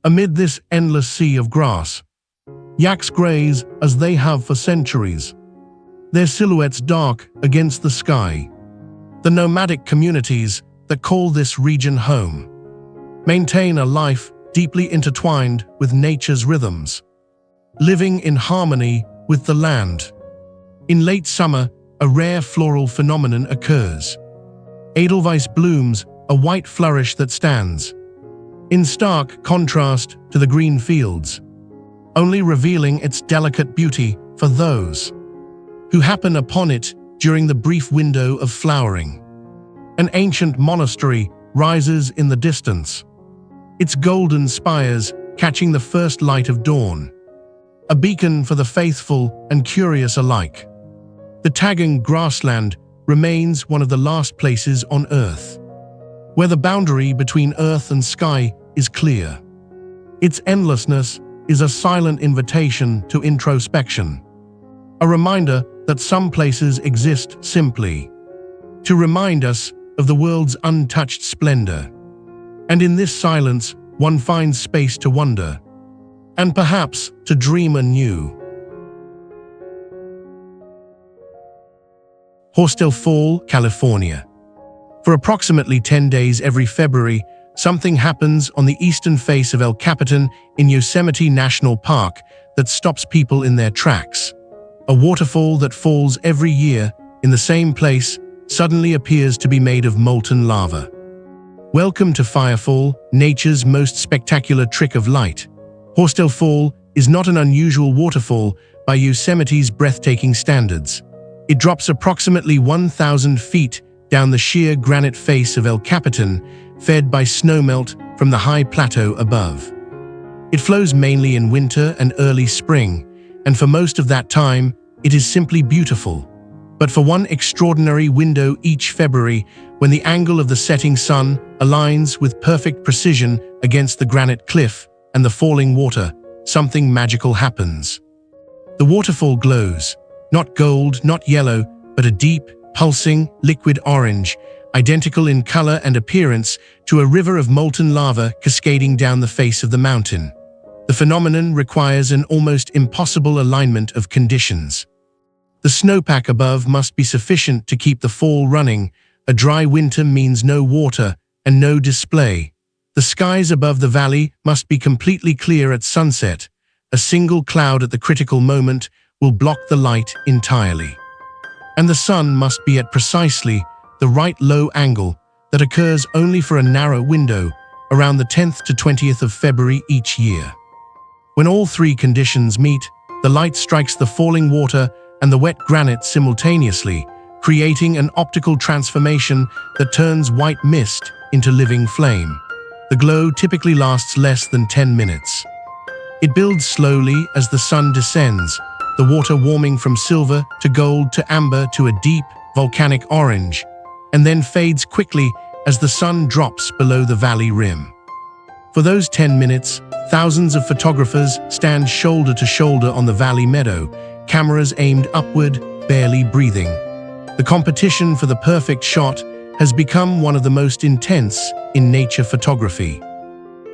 Speaker 1: Amid this endless sea of grass, yaks graze as they have for centuries, their silhouettes dark against the sky. The nomadic communities that call this region home maintain a life deeply intertwined with nature's rhythms, living in harmony with the land. In late summer, a rare floral phenomenon occurs. Edelweiss blooms, a white flourish that stands in stark contrast to the green fields, only revealing its delicate beauty for those who happen upon it during the brief window of flowering. An ancient monastery rises in the distance, its golden spires catching the first light of dawn, a beacon for the faithful and curious alike. The Tagong Grassland remains one of the last places on Earth where the boundary between earth and sky is clear. Its endlessness is a silent invitation to introspection, a reminder that some places exist simply to remind us of the world's untouched splendor. And in this silence, one finds space to wonder, and perhaps to dream anew. Horsetail Fall, California. For approximately 10 days every February, something happens on the eastern face of El Capitan in Yosemite National Park that stops people in their tracks. A waterfall that falls every year in the same place suddenly appears to be made of molten lava. Welcome to Firefall, nature's most spectacular trick of light. Horsetail Fall is not an unusual waterfall by Yosemite's breathtaking standards. It drops approximately 1,000 feet down the sheer granite face of El Capitan, fed by snowmelt from the high plateau above. It flows mainly in winter and early spring, and for most of that time, it is simply beautiful. But for one extraordinary window each February, when the angle of the setting sun aligns with perfect precision against the granite cliff and the falling water, something magical happens. The waterfall glows, not gold, not yellow, but a deep, pulsing, liquid orange, identical in color and appearance to a river of molten lava cascading down the face of the mountain. The phenomenon requires an almost impossible alignment of conditions. The snowpack above must be sufficient to keep the fall running. A dry winter means no water and no display. The skies above the valley must be completely clear at sunset. A single cloud at the critical moment will block the light entirely. And the sun must be at precisely the right low angle that occurs only for a narrow window around the 10th to 20th of February each year. When all three conditions meet, the light strikes the falling water and the wet granite simultaneously, creating an optical transformation that turns white mist into living flame. The glow typically lasts less than 10 minutes. It builds slowly as the sun descends, the water warming from silver to gold to amber to a deep, volcanic orange, and then fades quickly as the sun drops below the valley rim. For those 10 minutes, thousands of photographers stand shoulder to shoulder on the valley meadow, cameras aimed upward, barely breathing. The competition for the perfect shot has become one of the most intense in nature photography.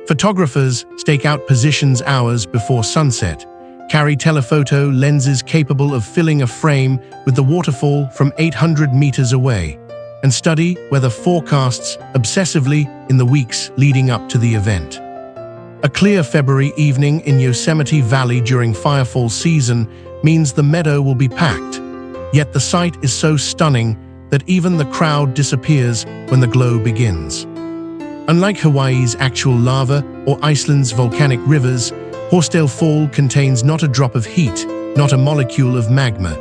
Speaker 1: Photographers stake out positions hours before sunset, carry telephoto lenses capable of filling a frame with the waterfall from 800 meters away, and study weather forecasts obsessively in the weeks leading up to the event. A clear February evening in Yosemite Valley during Firefall season means the meadow will be packed, yet the sight is so stunning that even the crowd disappears when the glow begins. Unlike Hawaii's actual lava or Iceland's volcanic rivers, Horsdale Fall contains not a drop of heat, not a molecule of magma.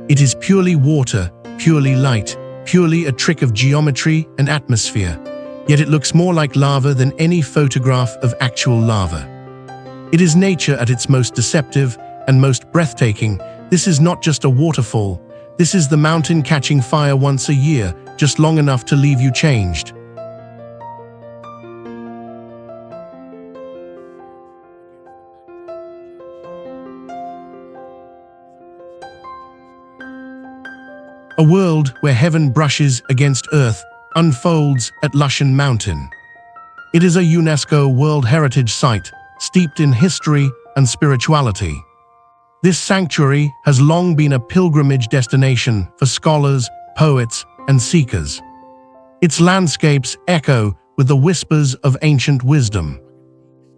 Speaker 1: It is purely water, purely light, purely a trick of geometry and atmosphere, yet it looks more like lava than any photograph of actual lava. It is nature at its most deceptive and most breathtaking. This is not just a waterfall. This is the mountain catching fire once a year, just long enough to leave you changed. A world where heaven brushes against earth unfolds at Lushan Mountain. It is a UNESCO World Heritage Site, steeped in history and spirituality. This sanctuary has long been a pilgrimage destination for scholars, poets, and seekers. Its landscapes echo with the whispers of ancient wisdom.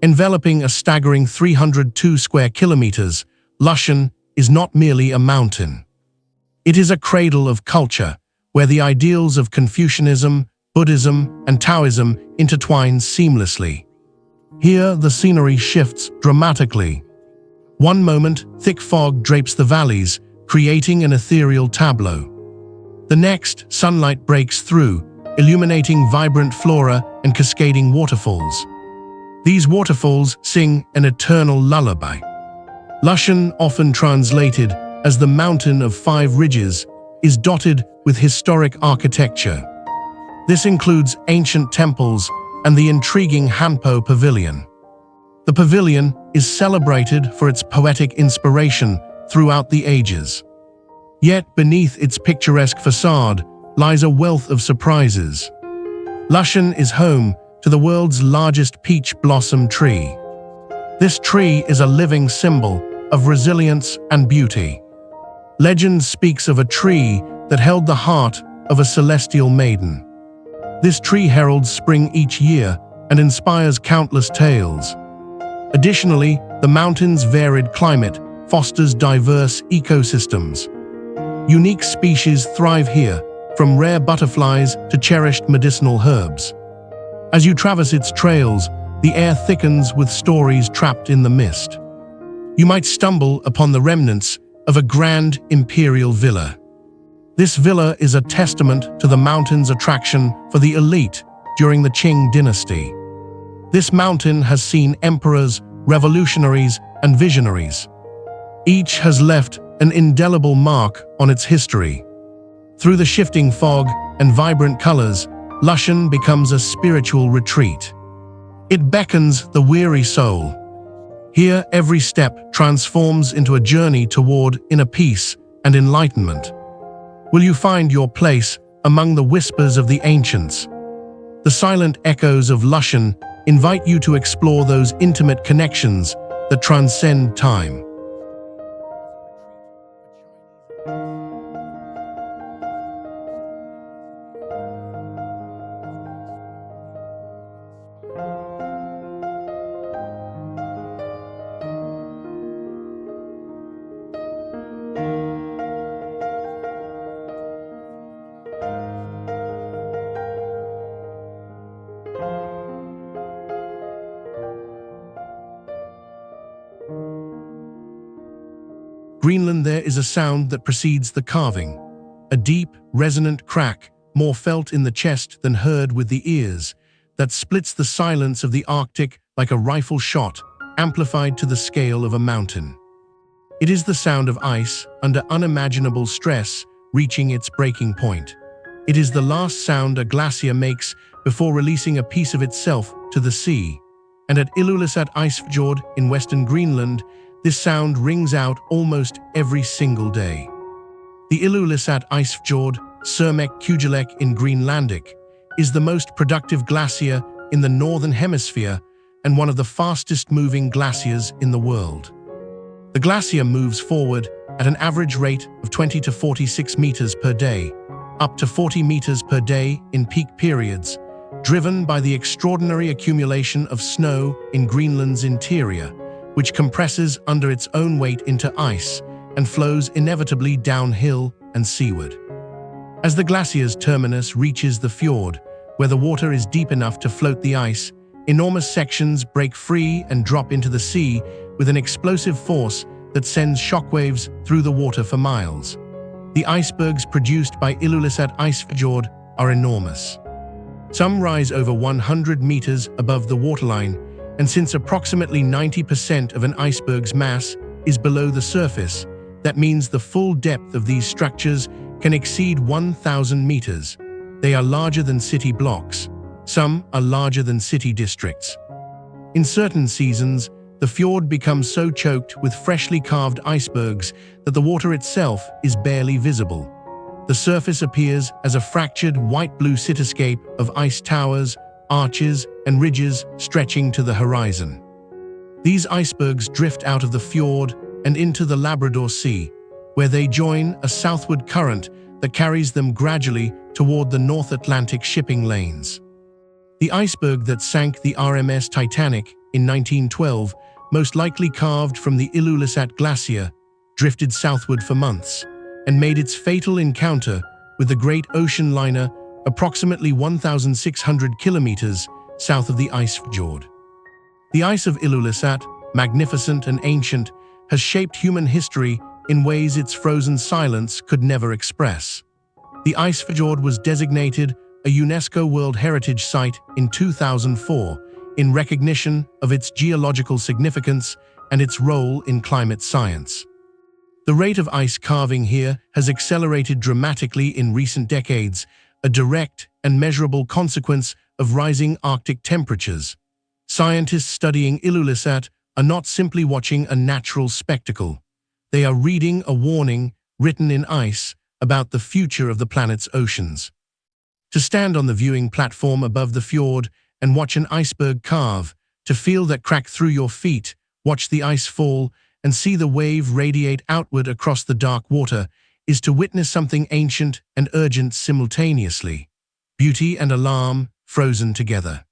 Speaker 1: Enveloping a staggering 302 square kilometers, Lushan is not merely a mountain. It is a cradle of culture, where the ideals of Confucianism, Buddhism, and Taoism intertwine seamlessly. Here, the scenery shifts dramatically. One moment, thick fog drapes the valleys, creating an ethereal tableau. The next, sunlight breaks through, illuminating vibrant flora and cascading waterfalls. These waterfalls sing an eternal lullaby. Lushan, often translated as the Mountain of Five Ridges, is dotted with historic architecture. This includes ancient temples and the intriguing Hanpo Pavilion. The pavilion is celebrated for its poetic inspiration throughout the ages. Yet beneath its picturesque facade lies a wealth of surprises. Lushan is home to the world's largest peach blossom tree. This tree is a living symbol of resilience and beauty. Legend speaks of a tree that held the heart of a celestial maiden. This tree heralds spring each year and inspires countless tales. Additionally, the mountain's varied climate fosters diverse ecosystems. Unique species thrive here, from rare butterflies to cherished medicinal herbs. As you traverse its trails, the air thickens with stories trapped in the mist. You might stumble upon the remnants of a grand imperial villa. This villa is a testament to the mountain's attraction for the elite during the Qing dynasty. This mountain has seen emperors, revolutionaries, and visionaries. Each has left an indelible mark on its history. Through the shifting fog and vibrant colors, Lushan becomes a spiritual retreat. It beckons the weary soul. Here, every step transforms into a journey toward inner peace and enlightenment. Will you find your place among the whispers of the ancients? The silent echoes of Lushan invite you to explore those intimate connections that transcend time. Greenland, there is a sound that precedes the carving, a deep, resonant crack, more felt in the chest than heard with the ears, that splits the silence of the Arctic like a rifle shot, amplified to the scale of a mountain. It is the sound of ice under unimaginable stress reaching its breaking point. It is the last sound a glacier makes before releasing a piece of itself to the sea. and at Ilulissat Icefjord in western Greenland, this sound rings out almost every single day. The Ilulissat Icefjord, Surmek Kujalek in Greenlandic, is the most productive glacier in the northern hemisphere and one of the fastest-moving glaciers in the world. The glacier moves forward at an average rate of 20 to 46 meters per day, up to 40 meters per day in peak periods, driven by the extraordinary accumulation of snow in Greenland's interior, which compresses under its own weight into ice and flows inevitably downhill and seaward. As the glacier's terminus reaches the fjord, where the water is deep enough to float the ice, enormous sections break free and drop into the sea with an explosive force that sends shockwaves through the water for miles. The icebergs produced by Ilulissat Icefjord are enormous. Some rise over 100 meters above the waterline, and since approximately 90% of an iceberg's mass is below the surface, that means the full depth of these structures can exceed 1,000 meters. They are larger than city blocks. Some are larger than city districts. In certain seasons, the fjord becomes so choked with freshly carved icebergs that the water itself is barely visible. The surface appears as a fractured white-blue cityscape of ice towers, arches, and ridges stretching to the horizon. These icebergs drift out of the fjord and into the Labrador Sea, where they join a southward current that carries them gradually toward the North Atlantic shipping lanes. The iceberg that sank the RMS Titanic in 1912, most likely carved from the Ilulissat Glacier, drifted southward for months and made its fatal encounter with the great ocean liner approximately 1,600 kilometers south of the Icefjord. The ice of Ilulissat, magnificent and ancient, has shaped human history in ways its frozen silence could never express. The Icefjord was designated a UNESCO World Heritage Site in 2004 in recognition of its geological significance and its role in climate science. The rate of ice carving here has accelerated dramatically in recent decades, a direct and measurable consequence of rising Arctic temperatures. Scientists studying Ilulissat are not simply watching a natural spectacle. They are reading a warning written in ice about the future of the planet's oceans. To stand on the viewing platform above the fjord and watch an iceberg carve, to feel that crack through your feet, watch the ice fall, and see the wave radiate outward across the dark water, is to witness something ancient and urgent simultaneously. Beauty and alarm frozen together.